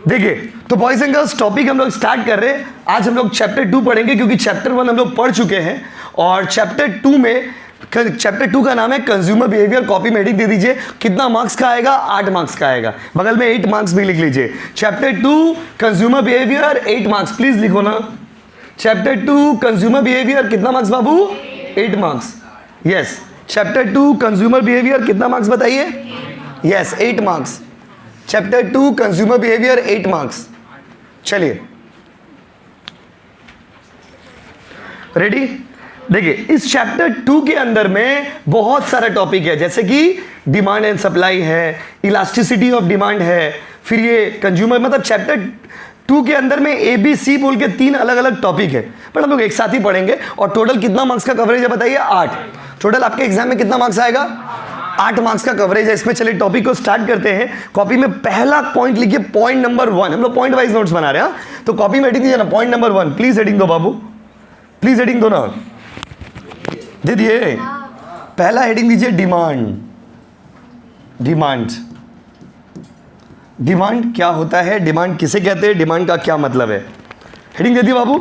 देखिए, तो boys and girls topic हम लोग स्टार्ट कर रहे हैं। आज हम लोग चैप्टर 2 पढ़ेंगे क्योंकि चैप्टर 1 हम लोग पढ़ चुके हैं और चैप्टर 2 का नाम है कंज्यूमर बिहेवियर। कॉपी में एडिट दे दीजिए। कितना मार्क्स का आएगा? 8 मार्क्स का आएगा। बगल में 8 मार्क्स भी लिख लीजिए। Chapter 2 consumer behaviour 8 marks, please लिखो ना। चैप्टर 2 कंज्यूमर बिहेवियर कितना मार्क्स बाबू? 8 marks. Yes, chapter 2 consumer behaviour कितना मार्क्स बताइए? Yes, 8 marks. Chapter 2 consumer behaviour 8 marks. चलिए, रेडी? देखिए, इस चैप्टर 2 के अंदर में बहुत सारा टॉपिक है, जैसे कि डिमांड एंड सप्लाई है, इलास्टिसिटी ऑफ डिमांड है, फिर ये कंज्यूमर, मतलब चैप्टर 2 के अंदर में ABC बोल के 3 अलग अलग टॉपिक है, पर हम लोग एक साथ ही पढ़ेंगे। और टोटल कितना मार्क्स का कवरेज है बताइए? 8। टोटल आपके एग्जाम में कितना मार्क्स आएगा? 8 मार्क्स का कवरेज है इसमें। चलिए टॉपिक को स्टार्ट करते हैं। कॉपी में पहला पॉइंट लिखिए, पॉइंट नंबर 1। हम लोग पॉइंट वाइज नोट्स बना रहे हैं, तो कॉपी में हेडिंग दीजिए ना, पॉइंट नंबर 1। प्लीज हेडिंग दो बाबू, प्लीज हेडिंग दो ना, दे दिए। पहला हेडिंग दीजिए डिमांड। डिमांड, डिमांड क्या होता है? डिमांड किसे कहते हैं? डिमांड का क्या मतलब है? हेडिंग दे दी बाबू।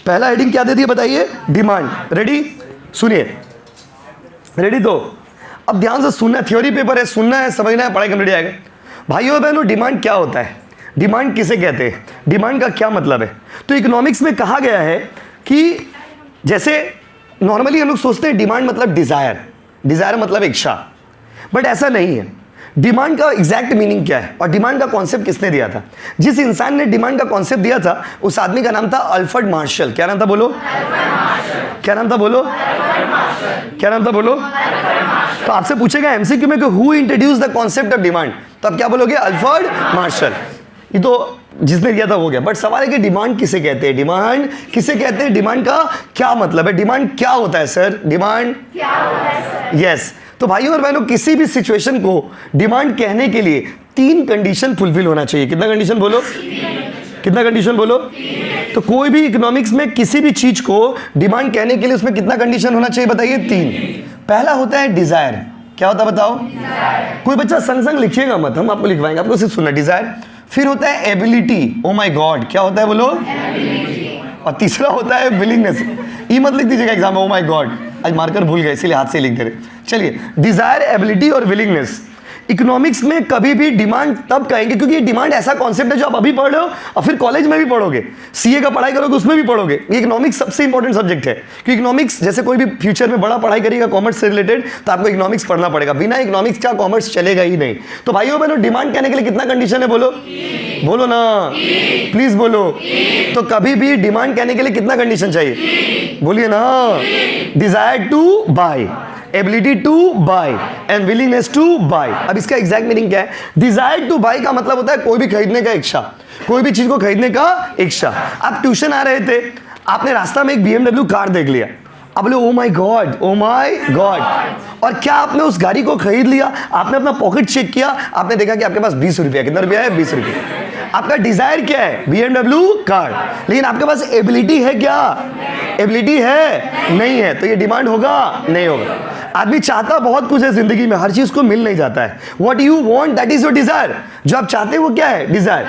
पहला हेडिंग क्या दे दिया बताइए? डिमांड। रेडी? सुनिए, रेडी? तो अब ध्यान से सुनना, थ्योरी पेपर है, सुनना है, समझना है, पढ़ाई कंप्लीट आएगा। भाइयों बहनों, डिमांड क्या होता है? डिमांड किसे कहते हैं? डिमांड का क्या मतलब है? तो इकोनॉमिक्स में कहा गया है कि जैसे नॉर्मली हम लोग सोचते हैं डिमांड मतलब डिजायर, डिजायर मतलब इच्छा, बट ऐसा नहीं है। डिमांड का एग्जैक्ट मीनिंग क्या है और डिमांड का कॉन्सेप्ट किसने दिया था? जिस इंसान ने डिमांड का कॉन्सेप्ट दिया था उस आदमी का नाम था अल्फ्रेड मार्शल। क्या नाम था बोलो? क्या नाम था बोलो? क्या नाम था बोलो? तो आपसे पूछेगा एमसीक्यू में कि who introduce the concept of demand, तो आप क्या बोलोगे? Alfred Marshall. ये तो जिसने दिया था वो गया, बट सवाल है कि डिमांड किसे कहते हैं? डिमांड किसे कहते हैं? डिमांड का क्या मतलब है? डिमांड क्या होता है सर? डिमांड क्या होता है सर? यस। तो भाइयों और बहनों, किसी भी सिचुएशन को डिमांड कहने के लिए 3 कंडीशन फुलफिल होना चाहिए। कितना कंडीशन बोलो? कितना कंडीशन बोलो? तो कोई भी इकोनॉमिक्स में किसी भी चीज को डिमांड कहने के लिए उसमें कितना कंडीशन होना चाहिए बताइए? 3। पहला होता है डिजायर। क्या होता है बताओ? कोई बच्चा संग संग लिखिएगा मत, हम आपको लिखवाएंगे, आपको सिर्फ सुनना। डिजायर। फिर होता है एबिलिटी। ओ माय गॉड, क्या होता है बोलो? और तीसरा होता है विलिंगनेस। ई मत लिख दीजिएगा एग्जाम में, ओ माय गॉड, आज मार्कर भूल गए इसीलिए हाथ से लिख दे रहे। चलिए, डिजायर, एबिलिटी और विलिंगनेस। इकोनॉमिक्स में कभी भी डिमांड तब कहेंगे क्योंकि ये डिमांड ऐसा कॉन्सेप्ट है जो आप अभी पढ़ रहे हो और फिर कॉलेज में भी पढ़ोगे, सीए का पढ़ाई करोगे उसमें भी पढ़ोगे। ये इकोनॉमिक्स सबसे इंपॉर्टेंट सब्जेक्ट है क्योंकि इकोनॉमिक्स, जैसे कोई भी फ्यूचर में बड़ा पढ़ाई करेगा कॉमर्स से रिलेटेड तो आपको इकोनॉमिक्स पढ़ना पड़ेगा। बिना इकोनॉमिक्स का कॉमर्स चलेगा ही नहीं। तो भाइयों बहनों, डिमांड कहने के लिए कितना कंडीशन है बोलो? बोलो ना, प्लीज बोलो। तो कभी भी डिमांड कहने के लिए कितना कंडीशन चाहिए? बोलिए ना। Desire to buy, ability to buy and willingness to buy. अब इसका एग्जैक्ट मीनिंग क्या है? डिजायर टू बाय का मतलब होता है कोई भी खरीदने का इच्छा, कोई भी चीज को खरीदने का इच्छा। आप ट्यूशन आ रहे थे, आपने रास्ता में एक BMW कार देख लिया, अब बोले oh my God, oh my God, और क्या आपने उस गाड़ी को खरीद लिया? आपने अपना पॉकेट चेक किया, आपने देखा कि आपके पास 20 रुपया। कितना रुपया है? 20 रुपया। आपका डिजायर क्या है? BMW car. लेकिन आपके पास एबिलिटी है क्या? एबिलिटी है? नहीं है। तो ये डिमांड होगा? नहीं होगा। आदमी चाहता बहुत कुछ है जिंदगी में, हर चीज को मिल नहीं जाता है। What you want that is your desire. जो आप चाहते हैं वो क्या है? डिजायर।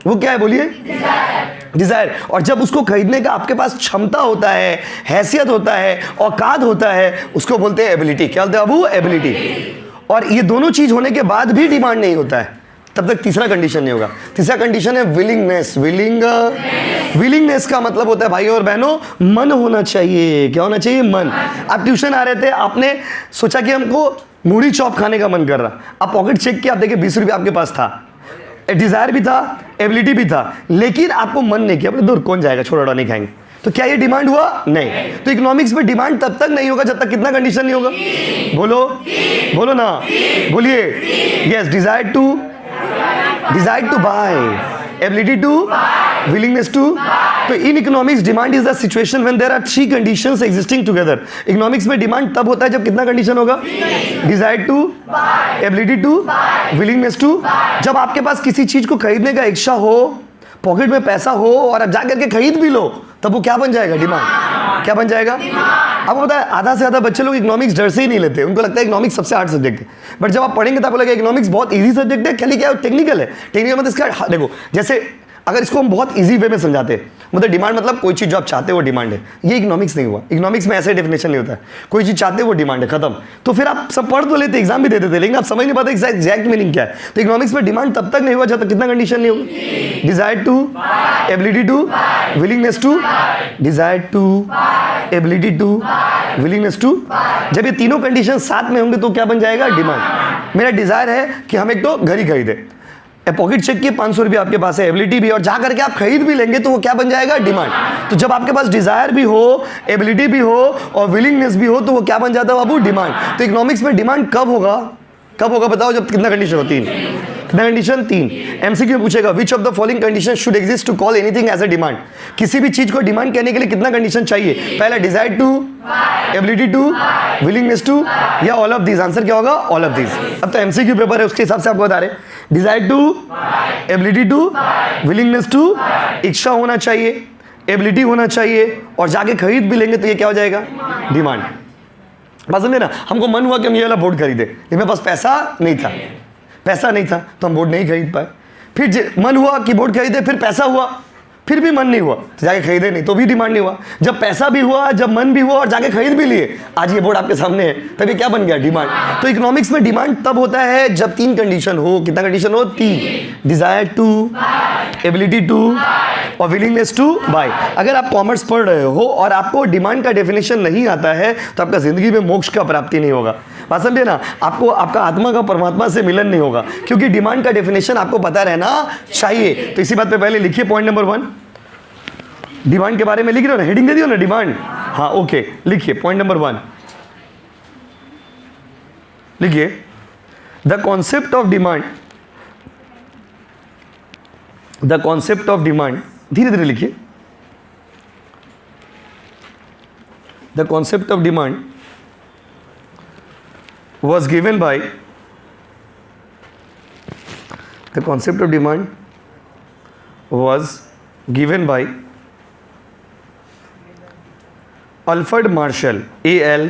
वो क्या है बोलिए? डिजायर। और जब उसको खरीदने का आपके पास क्षमता होता है, हैसियत होता है, औकात होता है, उसको बोलते हैं एबिलिटी। क्या बोलते हैं बाबू? एबिलिटी। और ये दोनों चीज होने के बाद भी डिमांड नहीं होता है, तब तक तीसरा कंडीशन नहीं होगा। तीसरा कंडीशन है विलिंगनेस। विलिंगनेस का मतलब होता है भाइयों और बहनों, मन होना चाहिए। क्या होना चाहिए? मन। आप ट्यूशन आ रहे थे, आपने सोचा कि हमको मूढ़ी चॉप खाने का मन कर रहा, आप पॉकेट चेक किया, आप देखे 20 रुपया आपके पास था, डिजायर भी था, एबिलिटी भी था, लेकिन आपको मन नहीं किया, दूर कौन जाएगा, छोड़ो नहीं खाएंगे। तो क्या ये डिमांड हुआ? नहीं। तो इकोनॉमिक्स में डिमांड तब तक नहीं होगा जब तक कितना कंडीशन नहीं होगा? बोलो, बोलो ना, बोलिए। Yes, desire to buy, ability to, willingness to। तो in economics demand is the situation when there are 3 conditions existing together. Economics में डिमांड तब होता है जब कितना कंडीशन होगा? Desire to, ability to, willingness to. जब आपके पास किसी चीज को खरीदने का इच्छा हो, पॉकेट में पैसा हो और आप जाकर के खरीद भी लो, तब वो क्या बन जाएगा? डिमांड। क्या बन जाएगा? आपको पता है आधा से ज़्यादा बच्चे लोग इकोनॉमिक्स डर से ही नहीं लेते, उनको लगता है इकोनॉमिक्स सबसे हार्ड सब्जेक्ट है। बट जब आप पढ़ेंगे तो आपको लगेगा इकोनॉमिक्स बहुत इजी सब्जेक्ट है, खाली क्या टेक्निकल है। टेक्निकल मतलब इसका देखो, जैसे अगर इसको हम बहुत इजी वे में समझाते हैं, मतलब डिमांड मतलब कोई चीज़ जो आप चाहते हो वो डिमांड है, ये इकोनॉमिक्स नहीं हुआ। इकोनॉमिक्स में ऐसा डेफिनेशन नहीं होता है, कोई चीज़ चाहते हो वो डिमांड है, खत्म। तो फिर आप सब पढ़ तो लेते, एग्जाम भी दे देते, लेकिन आप समझ नहीं पाते एग्जैक्ट मीनिंग क्या है। तो इकोनॉमिक्स में डिमांड तब तक नहीं हुआ जब तक कितना कंडीशन नहीं होगा, desire to, ability to, willingness to, desire to, ability to, willingness to. जब ये तीनों कंडीशन साथ में होंगे तो क्या बन जाएगा, डिमांड। मेरा डिजायर है कि हम एक तो घर ही खरीदे, पॉकेट चेक की 500 रुपये आपके पास है, एबिलिटी भी, और जा करके आप खरीद भी लेंगे तो वो क्या बन जाएगा, डिमांड। तो जब आपके पास डिजायर भी हो, एबिलिटी भी हो और विलिंगनेस भी हो तो वो क्या बन जाता है बाबू, डिमांड। तो इकोनॉमिक्स में डिमांड कब होगा, कब होगा बताओ, जब कितना कंडीशन हो, 3। कितना कंडीशन, 3। एमसीक्यू पूछेगा which of the following condition should exist to call anything as a demand. किसी भी चीज को डिमांड कहने के लिए कितना कंडीशन चाहिए, पहला desire to, ability to, willingness to, या ऑल ऑफ दीज। आंसर क्या होगा, ऑल ऑफ दीज। अब तो एमसीक्यू पेपर है, उसके हिसाब से आपको बता रहे, desire to, ability to, willingness to, इच्छा होना चाहिए, एबिलिटी होना चाहिए, और जाके खरीद भी लेंगे तो ये क्या हो जाएगा, डिमांड। बात समझे ना, हमको मन हुआ कि हम ये वाला बोर्ड खरीदे, लेकिन मेरे पास पैसा नहीं था, पैसा नहीं था तो हम बोर्ड नहीं खरीद पाए। फिर मन हुआ कि बोर्ड खरीदे, फिर पैसा हुआ, फिर भी मन नहीं हुआ तो जाके खरीदे नहीं, तो भी डिमांड नहीं हुआ। जब पैसा भी हुआ, जब मन भी हुआ और जाके खरीद भी लिए, आज ये बोर्ड आपके सामने है, तब ये क्या बन गया, डिमांड। तो इकोनॉमिक्स में डिमांड तब होता है जब 3 कंडीशन हो। कितना कंडीशन हो, 3, डिजायर टू, एबिलिटी टू और विलिंगनेस टू बाय। अगर आप कॉमर्स पढ़ रहे हो और आपको डिमांड का डेफिनेशन नहीं आता है तो आपका जिंदगी में मोक्ष का प्राप्ति नहीं होगा। बात समझे ना, आपको आपका आत्मा का परमात्मा से मिलन नहीं होगा, क्योंकि डिमांड का डेफिनेशन आपको पता रहना चाहिए। तो इसी बात पे पहले लिखिए पॉइंट नंबर 1, डिमांड के बारे में लिख रहे हो ना, हेडिंग दे दियो ना डिमांड, हाँ ओके, लिखिए पॉइंट नंबर 1, लिखिए the concept of demand, the concept of demand, धीरे धीरे लिखिए, the concept of demand was given by, the concept of demand was given by Alfred Marshall, A-L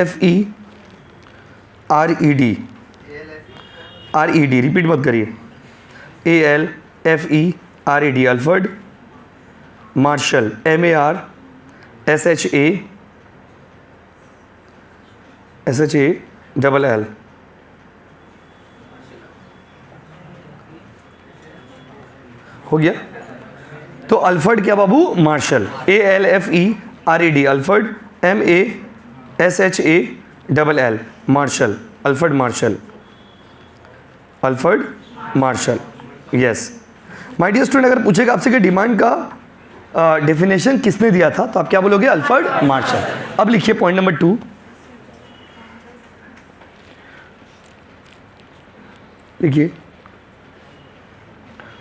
F-E-R-E-D, repeat मत करिए, A-L-F-E-R-E-D, Alfred Marshall, M-A-R-S-H-A-L-L, हो गया। तो Alfred क्या बाबू, Marshall, A-L-F-E-R-E-D, Alfred, M-A-S-H-A-L-L, Marshall, Alfred Marshall, Alfred Marshall, yes. My dear student, अगर पूछेगा आपसे कि डिमांड का डेफिनेशन किसने दिया था तो आप क्या बोलोगे, अल्फ्रेड मार्शल। अब लिखिए पॉइंट नंबर 2, लिखिए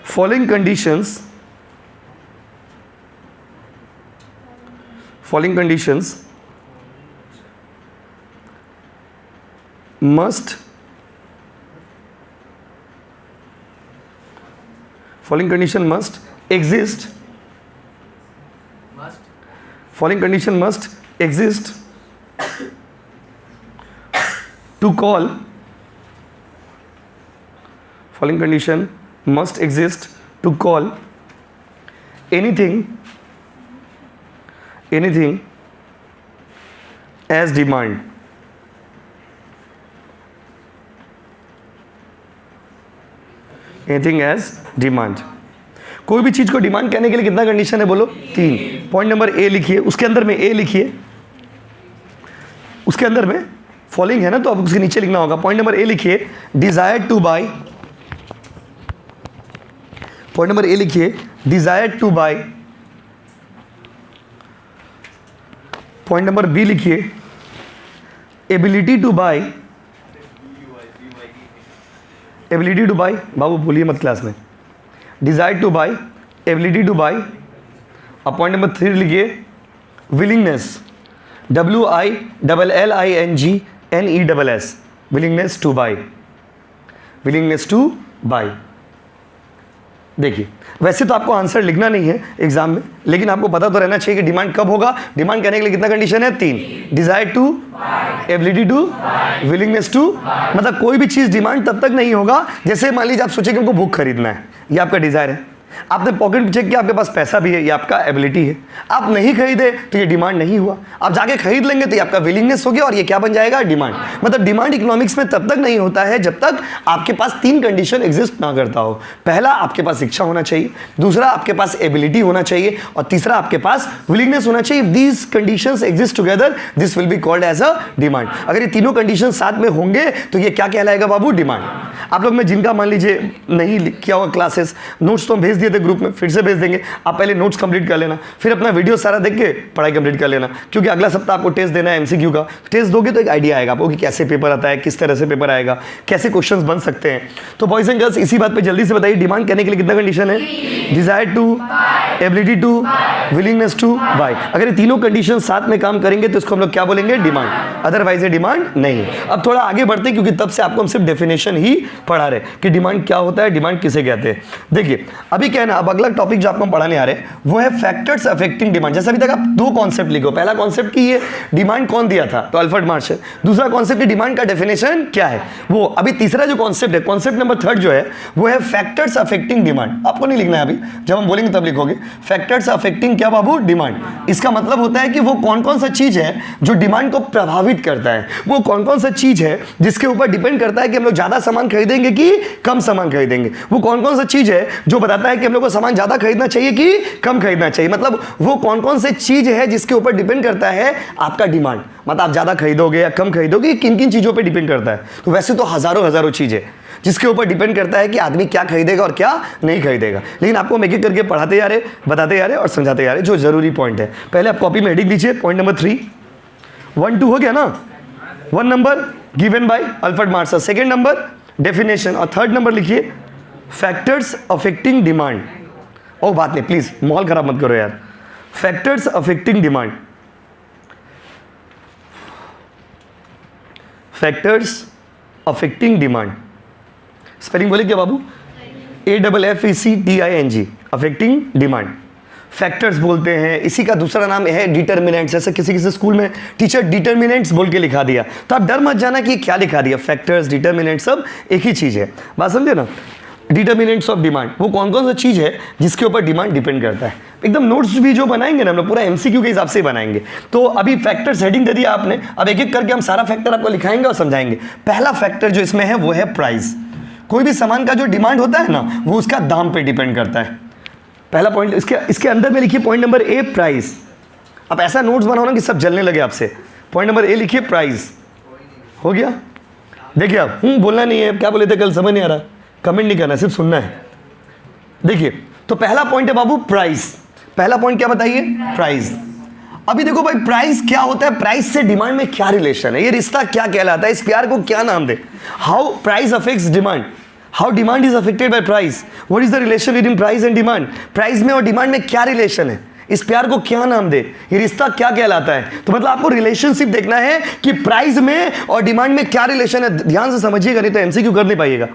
following conditions must exist, following condition must exist to call, following condition must exist to call anything as demand, anything as demand। कोई भी चीज को डिमांड कहने के लिए कितना कंडीशन है बोलो, 3। पॉइंट नंबर ए लिखिए, उसके अंदर में ए लिखिए, उसके अंदर में फॉलोइंग है ना तो अब उसके नीचे लिखना होगा। पॉइंट नंबर ए लिखिए, desire to buy, point number A लिखिए, desire to buy. Point number B लिखिए, ability to buy, ability to buy, बाबू भूलिए मत क्लास में, desire to buy, ability to buy. अब पॉइंट नंबर 3 लिखिए, willingness, WILLINGNESS, willingness to buy, willingness to buy. देखिए, वैसे तो आपको आंसर लिखना नहीं है एग्जाम में, लेकिन आपको पता तो रहना चाहिए कि डिमांड कब होगा। डिमांड करने के लिए कितना कंडीशन है? 3। Desire to, ability to, willingness to. मतलब कोई भी चीज डिमांड तब तक नहीं होगा, जैसे मान लीजिए आप सोचे कि हमको बुक खरीदना है, ये आपका डिजायर है, आपने पॉकेट चेक किया, आपके पास पैसा भी है, ये आपका एबिलिटी है। आप नहीं खरीदे तो ये डिमांड नहीं हुआ, आप जाके खरीद लेंगे तो ये आपका विलिंगनेस हो गया, और ये क्या बन जाएगा? डिमांड। मतलब डिमांड इकोनॉमिक्स में तब तक नहीं होता है जब तक आपके पास 3 कंडीशन एग्जिस्ट ना करता हो। पहला, आपके पास इच्छा होना चाहिए, दूसरा आपके पास एबिलिटी होना चाहिए, और तीसरा आपके पास विलिंगनेस होना चाहिए। These conditions exist together, this will be called as a demand. अगर ये तीनों कंडीशन साथ में होंगे तो ये क्या कहलाएगा बाबू? डिमांड। आप लोग में जिनका मान लीजिए नहीं किया हुआ क्लासेस, नोट्स तो हम भेज दिए थे ग्रुप में, फिर से भेज देंगे। आप पहले नोट्स कंप्लीट कर लेना, फिर अपना वीडियो सारा देख के पढ़ाई कंप्लीट कर लेना, क्योंकि अगला सप्ताह आपको टेस्ट देना है एमसीक्यू का। टेस्ट दोगे तो एक आइडिया आएगा आपको कि कैसे पेपर आता है, किस तरह से पेपर आएगा, कैसे क्वेश्चंस बन सकते हैं। तो बॉयज एंड गर्ल्स, इसी बात पे जल्दी से बताइए, डिमांड करने के लिए कितना कंडीशन है? Desire to, ability to, willingness to, buy. अगर ये तीनों कंडीशन साथ में काम करेंगे तो इसको हम लोग क्या बोलेंगे? डिमांड। अदरवाइज ये डिमांड नहीं। अब थोड़ा आगे बढ़ते, क्योंकि तब से आपको हम सिर्फ डेफिनेशन ही पढ़ा रहे कि डिमांड क्या होता है, डिमांड किसे कहते हैं। देखिए अभी क्या है ना, अब अगला टॉपिक जो आपको हम पढ़ाने आ रहे हैं वो है फैक्टर्स अफेक्टिंग डिमांड। जैसे अभी तक आप 2 कॉन्सेप्ट लिखो। पहला कॉन्सेप्ट की ये डिमांड कौन दिया था, तो अल्फ्रेड मार्श है। दूसरा कॉन्सेप्ट की डिमांड का डेफिनेशन क्या है वो। अभी तीसरा जो कॉन्सेप्ट है, कॉन्सेप्ट नंबर 3 जो है वो है फैक्टर्स अफेक्टिंग डिमांड। आपको नहीं लिखना है अभी, जब हम बोलेंगे तब लिखोगे। फैक्टर्स अफेक्टिंग क्या बाबू? डिमांड। इसका मतलब होता है कि वो कौन कौन सा चीज है जो डिमांड को प्रभावित करता है, वो कौन कौन सा चीज है जिसके ऊपर डिपेंड करता है कि हम लोग ज्यादा सामान खरीदेंगे कि कम सामान खरीदेंगे। वो कौन कौन सा चीज है जो बताता है कि हम लोग को सामान ज्यादा खरीदना चाहिए कि कम खरीदना चाहिए। मतलब वो कौन कौन से चीज है जिसके ऊपर डिपेंड करता है आपका डिमांड। मतलब आप ज्यादा खरीदोगे या कम खरीदोगे, किन किन चीजों पे डिपेंड करता है। तो वैसे तो हजारों चीज है जिसके ऊपर डिपेंड करता है कि आदमी क्या खरीदेगा और क्या नहीं खरीदेगा, लेकिन आपको हम एक एक करके पढ़ाते जा रहे, बताते जा रहे और समझाते जा रहे जो जरूरी पॉइंट है। पहले आप कॉपी में हेडिंग लीजिए, पॉइंट नंबर 3। 1 2 हो गया ना। 1 number given by Alfred Marsh, second number definition, और थर्ड नंबर लिखिए फैक्टर्स अफेक्टिंग डिमांड। और बात नहीं, प्लीज माहौल खराब मत करो यार। Factors affecting demand, factors affecting demand. Spelling बोले क्या बाबू? AFFECTING, affecting demand. फैक्टर्स बोलते हैं, इसी का दूसरा नाम है डिटर्मिनेंट्स। जैसे किसी स्कूल में टीचर डिटर्मिनेंट्स बोल के लिखा दिया तो आप डर मत जाना कि ये क्या लिखा दिया। फैक्टर्स, डिटर्मिनेंट्स सब एक ही चीज है। बात समझे ना? डिटर्मिनेंट्स ऑफ डिमांड, वो कौन कौन सा चीज है जिसके ऊपर डिमांड डिपेंड करता है। एकदम नोट्स भी जो बनाएंगे ना हम लोग पूरा एमसीक्यू के हिसाब से बनाएंगे। तो अभी फैक्टर्स हेडिंग दे दिया आपने, अब एक एक करके हम सारा फैक्टर आपको लिखाएंगे और समझाएंगे। पहला फैक्टर जो इसमें है वो है प्राइस। कोई भी सामान का जो डिमांड होता है ना, वो उसका दाम पे डिपेंड करता है। पहला पॉइंट इसके अंदर में लिखिए पॉइंट नंबर A, प्राइस। अब ऐसा नोट्स बनाओ ना कि सब जलने लगे आपसे। पॉइंट नंबर A लिखिए प्राइस। हो गया? देखिए आप बोलना नहीं है, क्या बोले थे कल, समझ नहीं आ रहा, कमेंट नहीं करना, सिर्फ सुनना है। देखिए तो पहला पॉइंट है बाबू प्राइस। पहला पॉइंट क्या बताइए? प्राइस। अभी देखो भाई, प्राइस क्या होता है, प्राइस से डिमांड में क्या रिलेशन है, ये रिश्ता क्या कहलाता है, इस प्यार को क्या नाम दे। How price affects demand, how demand is affected by price, what is the relation between price and demand. Price में और डिमांड में क्या रिलेशन है, इस प्यार को क्या नाम दे, ये रिश्ता क्या कहलाता है। तो मतलब आपको रिलेशनशिप देखना है कि प्राइस में और डिमांड में क्या रिलेशन है। ध्यान से समझिएगा, नहीं तो एमसीक्यू कर नहीं पाइएगा।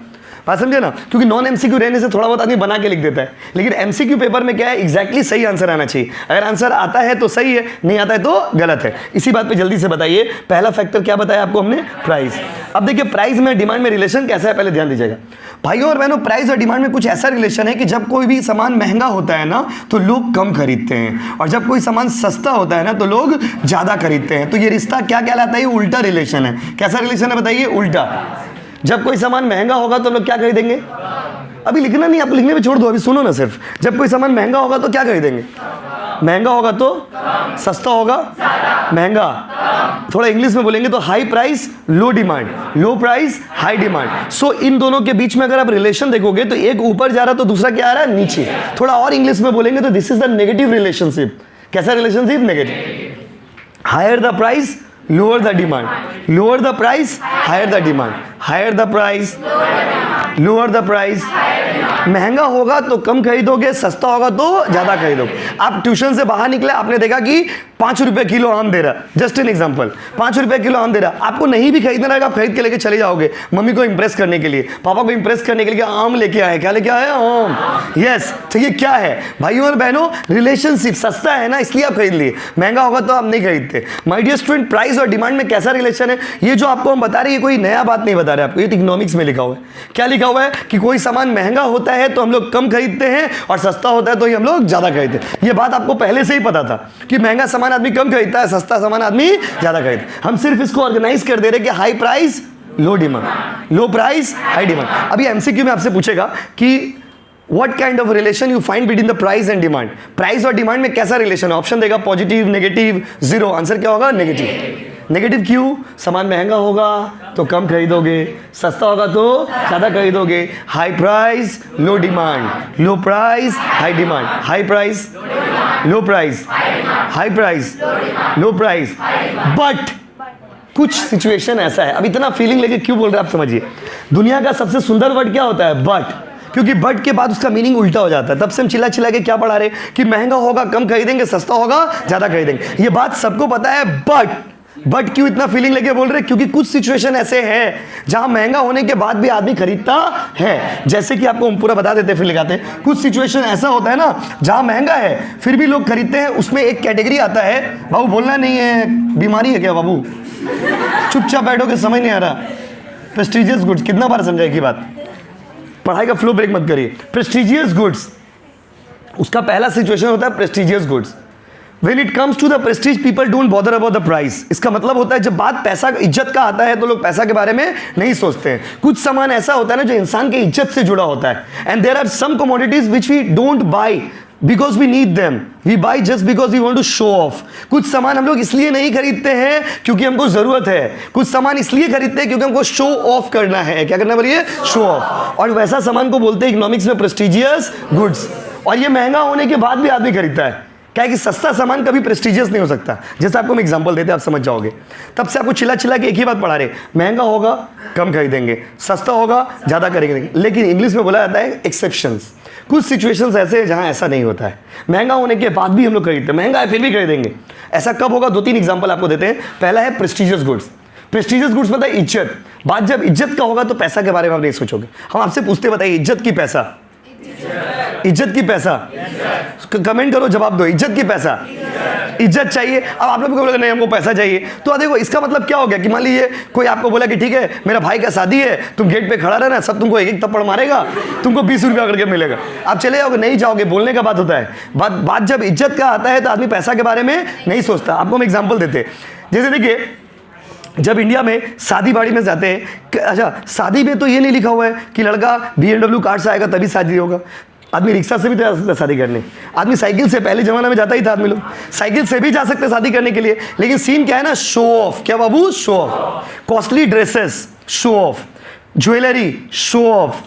बात समझे ना? क्योंकि नॉन एमसीक्यू रहने से थोड़ा बहुत आदमी बना के लिख देता है, लेकिन एमसीक्यू पेपर में क्या है, एग्जैक्टली सही आंसर आना चाहिए। अगर आंसर आता है तो सही है, नहीं आता है तो गलत है। इसी बात पे जल्दी से बताइए, पहला फैक्टर क्या बताया आपको हमने? प्राइस। अब देखिए प्राइस में डिमांड में रिलेशन कैसा है, पहले ध्यान दीजिएगा भाइयों और बहनों। प्राइस और डिमांड में कुछ ऐसा रिलेशन है कि जब कोई भी सामान महंगा होता है ना तो लोग कम खरीदते हैं, और जब कोई सामान सस्ता होता है ना तो लोग ज्यादा खरीदते हैं। तो ये रिश्ता क्या कहलाता है? उल्टा रिलेशन है। कैसा रिलेशन है बताइए? उल्टा। जब कोई सामान महंगा होगा तो लोग क्या खरीदेंगे? अभी लिखना नहीं, आप लिखने में छोड़ दो, अभी सुनो ना सिर्फ। जब कोई सामान महंगा होगा तो क्या खरीदेंगे? महंगा होगा तो सस्ता होगा, महंगा। थोड़ा इंग्लिश में बोलेंगे तो high price low demand, low price high demand. So इन दोनों के बीच में अगर आप रिलेशन देखोगे तो एक ऊपर जा रहा है तो दूसरा क्या आ रहा है? नीचे। थोड़ा और इंग्लिश में बोलेंगे तो this is the negative relationship. कैसा relationship? Negative. Higher the price lower the demand, lower the price higher the demand, higher the price lower the price, महंगा होगा तो कम खरीदोगे, सस्ता होगा तो ज़्यादा खरीदोगे। आप ट्यूशन से बाहर निकले, आपने देखा कि 5 रुपये किलो आम दे रहा, जस्ट एन एग्जाम्पल, 5 रुपये किलो आम दे रहा, आपको नहीं भी खरीदना रहेगा, आप खरीद के लेके चले जाओगे, मम्मी को इंप्रेस करने के लिए, पापा को इंप्रेस करने के लिए आम लेके आए। क्या लेके आए? आम। यस, तो ये क्या है भाइयों और बहनों? रिलेशनशिप। सस्ता है ना इसलिए आप खरीद लिए, महंगा होगा तो आप नहीं खरीदते। माय डियर स्टूडेंट, प्राइस और डिमांड में कैसा रिलेशन है? ये जो आपको हम बता रहे हैं, ये कोई नया बात नहीं बता रहे आपको, ये इकोनॉमिक्स में लिखा हुआ है। क्या लिखा हुआ है? कि कोई सामान महंगा होता है तो हम लोग कम खरीदते हैं, और सस्ता होता है तो ही हम लोग ज्यादा खरीदते हैं। ये बात आपको पहले से ही पता था कि महंगा सामान आदमी कम खरीदता है, सस्ता सामान आदमी ज्यादा खरीदता। हम सिर्फ इसको ऑर्गेनाइज कर दे रहे कि high price low demand, low price high demand. अभी एमसीक्यू में आपसे पूछेगा कि what kind of relation you find between the price and demand. Price और डिमांड में कैसा रिलेशन है? ऑप्शन देगा पॉजिटिव, नेगेटिव, जीरो। आंसर क्या होगा? नेगेटिव। नेगेटिव क्यों? सामान महंगा होगा तो कम खरीदोगे, सस्ता होगा तो ज़्यादा खरीदोगे। High price low demand, low price high demand, high price low price, high price low price. But कुछ सिचुएशन ऐसा है, अब इतना फीलिंग लेके क्यों बोल रहे हैं आप समझिए। दुनिया का सबसे सुंदर वर्ड क्या होता है? बट। क्योंकि बट के बाद उसका मीनिंग उल्टा हो जाता है। तब से हम चिल्ला चिल्ला के क्या पढ़ा रहे कि महंगा होगा कम खरीदेंगे, सस्ता होगा ज़्यादा खरीदेंगे। ये बात सबको पता है, बट क्यों इतना फीलिंग लेके बोल रहे? क्योंकि कुछ सिचुएशन ऐसे हैं जहां महंगा होने के बाद भी आदमी खरीदता है। जैसे कि आपको हम पूरा बता देते फिर लिखाते हैं। कुछ सिचुएशन ऐसा होता है ना जहां महंगा है फिर भी लोग खरीदते हैं। उसमें एक कैटेगरी आता है, बाबू बोलना नहीं है, बीमारी है क्या बाबू? चुपचाप बैठोगे, समझ नहीं आ रहा। प्रेस्टिजियस गुड्स, कितना बार समझाए की बात? पढ़ाई का फ्लो ब्रेक मत करिए। प्रेस्टिजियस गुड्स, उसका पहला सिचुएशन होता है prestigious goods. When it comes to the prestige, people don't bother about the price. इसका मतलब होता है जब बात पैसा इज्जत का आता है तो लोग पैसा के बारे में नहीं सोचते हैं। कुछ सामान ऐसा होता है ना जो इंसान के इज्जत से जुड़ा होता है। And there are some commodities which we don't buy because we need them. We buy just because we want to show off. कुछ सामान हम लोग इसलिए नहीं खरीदते हैं क्योंकि हमको जरूरत है। कुछ सामान इसलिए खरीदते हैं क्योंकि हमको शो ऑफ करना है। क्या करना बोलिए? Show off. और वैसा सामान को बोलते हैं इकोनॉमिक्स में प्रेस्टिजियस गुड्स। और ये महंगा होने के बाद भी आदमी खरीदता है। क्या है कि सस्ता सामान कभी प्रेस्टिजियस नहीं हो सकता। जैसे आपको हम एग्जांपल देते हैं, आप समझ जाओगे। तब से आपको चिल्ला चिल्ला के एक ही बात पढ़ा रहे, महंगा होगा कम खरीदेंगे, सस्ता होगा ज़्यादा करेंगे। लेकिन इंग्लिश में बोला जाता है एक्सेप्शंस। कुछ सिचुएशंस ऐसे हैं जहाँ ऐसा नहीं होता है, महंगा होने के बाद भी हम लोग खरीदते हैं, महंगा है फिर भी खरीदेंगे। ऐसा कब होगा? 2-3 एग्जाम्पल आपको देते हैं। पहला है प्रेस्टिजियस गुड्स। प्रेस्टिजियस गुड्स मतलब इज्जत। बात जब इज्जत का होगा तो पैसा के बारे में आप नहीं सोचोगे। हम आपसे पूछते बताइए, इज्जत की पैसा? इज्जत की पैसा? कमेंट करो, जवाब दो। इज्जत की पैसा? इज्जत चाहिए। अब आप लोग बोलोगे नहीं हमको पैसा चाहिए, तो देखो इसका मतलब क्या हो गया कि मान लीजिए कोई आपको बोला कि ठीक है मेरा भाई का शादी है, तुम गेट पे खड़ा रहना, सब तुमको एक एक थप्पड़ मारेगा, तुमको 20 रुपया करके मिलेगा, आप चले जाओगे? नहीं जाओगे। बोलने का बात होता है। बात जब इज्जत का आता है तो आदमी पैसा के बारे में नहीं सोचता। आपको हम एग्जाम्पल देते हैं। जैसे देखिए, जब इंडिया में शादी बाड़ी में जाते हैं, अच्छा शादी में तो ये नहीं लिखा हुआ है कि लड़का BMW कार से आएगा तभी शादी होगा। आदमी रिक्शा से भी जा सकता है शादी करने, आदमी साइकिल से, पहले जमाना में जाता ही था आदमी लोग, साइकिल से भी जा सकते शादी करने के लिए। लेकिन सीन क्या है ना, शो ऑफ। क्या बाबू? Show off. Costly dresses, show off. Jewellery, show off.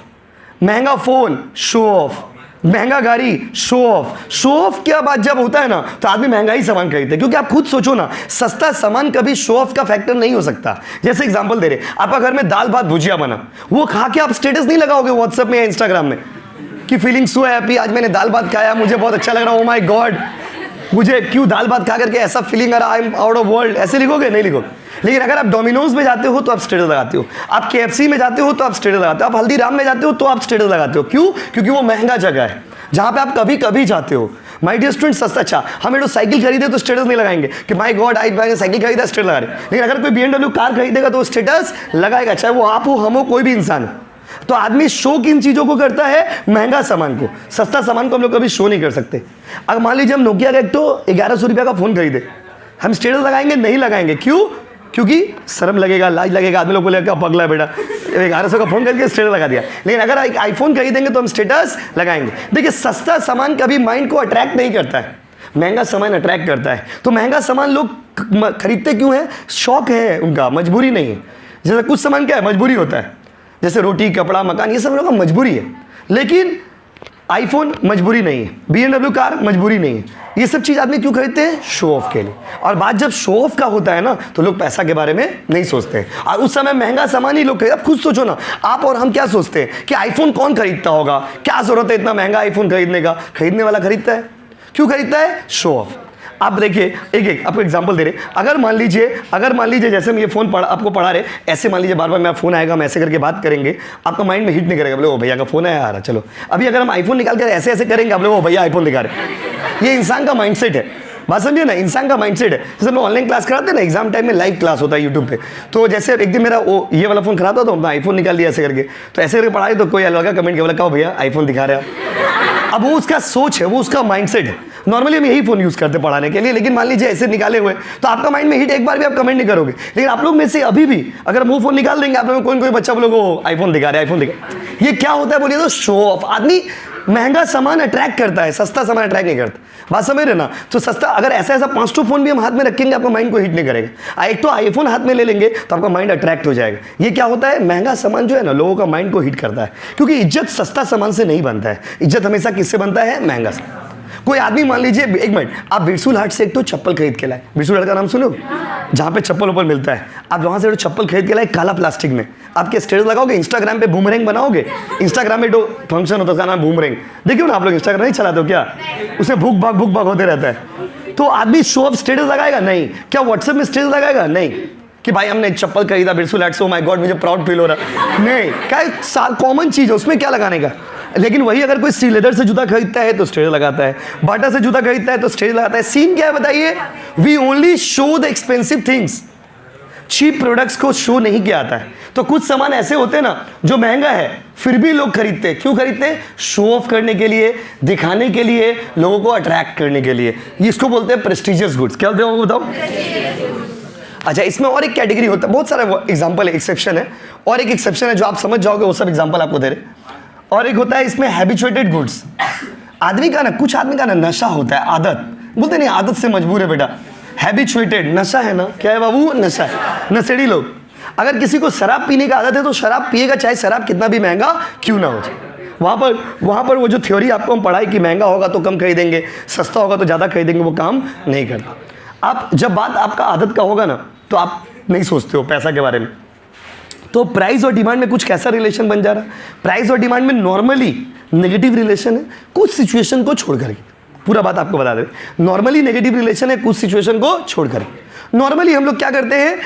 महंगा फोन, शो ऑफ। महंगा गाड़ी, शो ऑफ। शो ऑफ क्या बात जब होता है ना तो आदमी महंगा ही सामान खरीदते हैं। क्योंकि आप खुद सोचो ना, सस्ता सामान कभी शो ऑफ का फैक्टर नहीं हो सकता। जैसे एग्जांपल दे रहे, आपका घर में दाल भात भुजिया बना, वो खा के आप स्टेटस नहीं लगाओगे व्हाट्सएप में या इंस्टाग्राम में कि फीलिंग सो हैप्पी, आज मैंने दाल भात खाया, मुझे बहुत अच्छा लग रहा है, ओ माय गॉड मुझे क्यों दाल भात खा करके ऐसा फीलिंग आ रहा, I am out of world, ऐसे लिखोगे? नहीं लिखोगे। लेकिन अगर आप डोमिनोज में जाते हो तो आप स्टेटस लगाते हो, आप KFC में जाते हो तो आप स्टेटस लगाते हो, आप हल्दीराम में जाते हो तो आप स्टेटस लगाते हो। क्यों? क्योंकि वो महंगा जगह है जहां पे आप कभी कभी जाते हो। माय डियर स्टूडेंट, सस्ता अच्छा हम तो साइकिल खरीदे तो स्टेटस नहीं लगाएंगे कि माय गॉड आज मैंने साइकिल खरीदा, स्टेटस लगा रहे। लेकिन अगर कोई BMW कार खरीदेगा तो स्टेटस लगाएगा, चाहे वो आप हो, हम हो, कोई भी इंसान हो। तो आदमी शो किन चीजों को करता है? महंगा सामान को। सस्ता सामान को हम लोग कभी शो नहीं कर सकते। अगर मान लीजिए हम नोकिया का एक तो 1100 रुपया का फोन खरीदे, हम स्टेटस लगाएंगे? नहीं लगाएंगे। क्यों? क्योंकि शर्म लगेगा, लाज लगेगा, आदमी लोग बोलेगा पगला बेटा 1100 का फोन करके स्टेटस लगा दिया। लेकिन अगर एक आईफोन खरीदेंगे तो हम स्टेटस लगाएंगे। देखिए, सस्ता सामान कभी माइंड को अट्रैक्ट नहीं करता है, महंगा सामान अट्रैक्ट करता है। तो महंगा सामान लोग खरीदते क्यों है? शौक है उनका, मजबूरी नहीं है। जैसे कुछ सामान क्या है? मजबूरी होता है, जैसे रोटी, कपड़ा, मकान, ये सब लोगों का मजबूरी है। लेकिन आईफोन मजबूरी नहीं है, BMW कार मजबूरी नहीं है, ये सब चीज़ आदमी क्यों खरीदते हैं? शो ऑफ के लिए। और बात जब शो ऑफ का होता है ना, तो लोग पैसा के बारे में नहीं सोचते हैं, और उस समय महंगा सामान ही लोग खरीद। अब खुद सोचो ना, आप और हम क्या सोचते हैं कि आईफोन कौन खरीदता होगा, क्या जरूरत है इतना महंगा आईफोन खरीदने का? खरीदने वाला खरीदता है। क्यों खरीदता है? Show off. आप देखिए, एक आपको एग्जांपल दे रहे, अगर मान लीजिए जैसे हम ये फोन आपको पढ़ा रहे, ऐसे मान लीजिए बार बार मेरा फोन आएगा, हम ऐसे करके बात करेंगे, आपका माइंड में हिट नहीं करेगा, बोले ओ भैया का फोन आया आ रहा, चलो। अभी अगर हम आईफोन निकाल कर ऐसे ऐसे करेंगे, आप लोग ओ भैया आईफोन दिखा रहे। ये इंसान का माइंडसेट है, बात समझिए ना, इंसान का माइंडसेट है। जैसे हम ऑनलाइन क्लास कराते हैं ना, एग्जाम टाइम में लाइव क्लास होता है यूट्यूब पे, तो जैसे एक दिन मेरा ये वाला फोन खराब था, तो मैं आईफोन निकाल दिया ऐसे करके, तो ऐसे करके पढ़ाई, तो कोई अलग कमेंट किया, बोला कहो भैया आईफोन दिखा रहे आप। अब वो उसका सोच है, वो उसका माइंडसेट है। नॉर्मली हम यही फोन यूज करते पढ़ाने के लिए, लेकिन मान लीजिए ऐसे निकाले हुए, तो आपका माइंड में हिट, एक बार भी आप कमेंट नहीं करोगे। लेकिन आप लोग में से अभी भी अगर हम वो फोन निकाल देंगे, आप लोग कोई बच्चा बोलोगे आईफोन दिखा रहे, आईफोन दिखा। ये क्या होता है बोलिए तो? Show off. आदमी महंगा सामान अट्रैक्ट करता है, सस्ता सामान अट्रैक्ट नहीं करता। बात समझ रहे ना? तो सस्ता, अगर ऐसा 5 फोन भी हम हाथ में रखेंगे, आपका माइंड को हिट नहीं करेगा। एक तो आईफोन हाथ में ले लेंगे तो आपका माइंड अट्रैक्ट हो जाएगा। ये क्या होता है? महंगा सामान जो है ना, लोगों का माइंड को हिट करता है, क्योंकि इज्जत सस्ता सामान से नहीं बनता है। इज्जत हमेशा किससे बनता है? महंगा सामान। कोई आदमी मान लीजिए, एक मिनट, आप बिरसूल हाट से एक तो चप्पल खरीद के लाए, बिरसूल हाट का नाम सुनो, जहाँ पे चप्पल ऊपर मिलता है, आप वहाँ से चप्पल खरीद के लाए काला प्लास्टिक में, आपके स्टेटस लगाओगे, इंस्टाग्राम पे बूमरैंग बनाओगे। इंस्टाग्राम में जो फंक्शन होता है उसका नाम बूमरैंग, देखियो ना आप लोग इंस्टाग्राम नहीं चलाते हो क्या? उसमें भूख भाग होते रहता है। तो आदमी शो ऑफ स्टेटस लगाएगा? नहीं। क्या व्हाट्सएप में स्टेटस लगाएगा? नहीं, कि भाई हमने चप्पल खरीदा बिरसूल हाट से, ओ माय गॉड मुझे प्राउड फील हो रहा। नहीं, क्या कॉमन चीज़ है, उसमें क्या लगाने का? लेकिन वही अगर कोई सी लेदर से जूता खरीदता है तो स्टेटस लगाता है, बाटा से जूता खरीदता है तो स्टेटस लगाता है। सीन क्या है बताइए? We only show the expensive things, cheap products को शो नहीं किया जाता है। तो कुछ सामान ऐसे होते हैं ना जो महंगा है, फिर भी लोग खरीदते हैं। क्यों खरीदते हैं? शो ऑफ करने के लिए, दिखाने के लिए, लोगों को अट्रैक्ट करने के लिए। इसको बोलते हैं प्रेस्टिजियस गुड्स। क्या बोलते हैं वो बताओ? अच्छा, इसमें और एक कैटेगरी होता है, बहुत सारा एग्जाम्पल है, एक्सेप्शन है, और एक एक्सेप्शन है जो आप समझ जाओगे, वो सब एग्जाम्पल आपको दे रहे। और एक होता है इसमें हैबिचुएटेड गुड्स। आदमी का ना, कुछ आदमी का ना नशा होता है, आदत, बोलते नहीं आदत से मजबूर है बेटा। हैबिचुएटेड नशा है ना, क्या है बाबू? नशा है। नशेड़ी लोग, अगर किसी को शराब पीने का आदत है तो शराब पिएगा, चाहे शराब कितना भी महंगा क्यों ना हो जाए। वहाँ पर वो जो थ्योरी आपको हम पढ़ाई कि महंगा होगा तो कम खरीदेंगे, सस्ता होगा तो ज़्यादा खरीदेंगे, वो काम नहीं करता। आप जब बात आपका आदत का होगा ना, तो आप नहीं सोचते हो पैसा के बारे में। तो प्राइस और डिमांड में कुछ कैसा रिलेशन बन जा रहा है? प्राइस और डिमांड में नॉर्मली नेगेटिव रिलेशन है, कुछ सिचुएशन को छोड़ करके। पूरा बात आपको बता दें, नॉर्मली नेगेटिव रिलेशन है कुछ सिचुएशन को छोड़ करके। नॉर्मली हम लोग क्या करते हैं?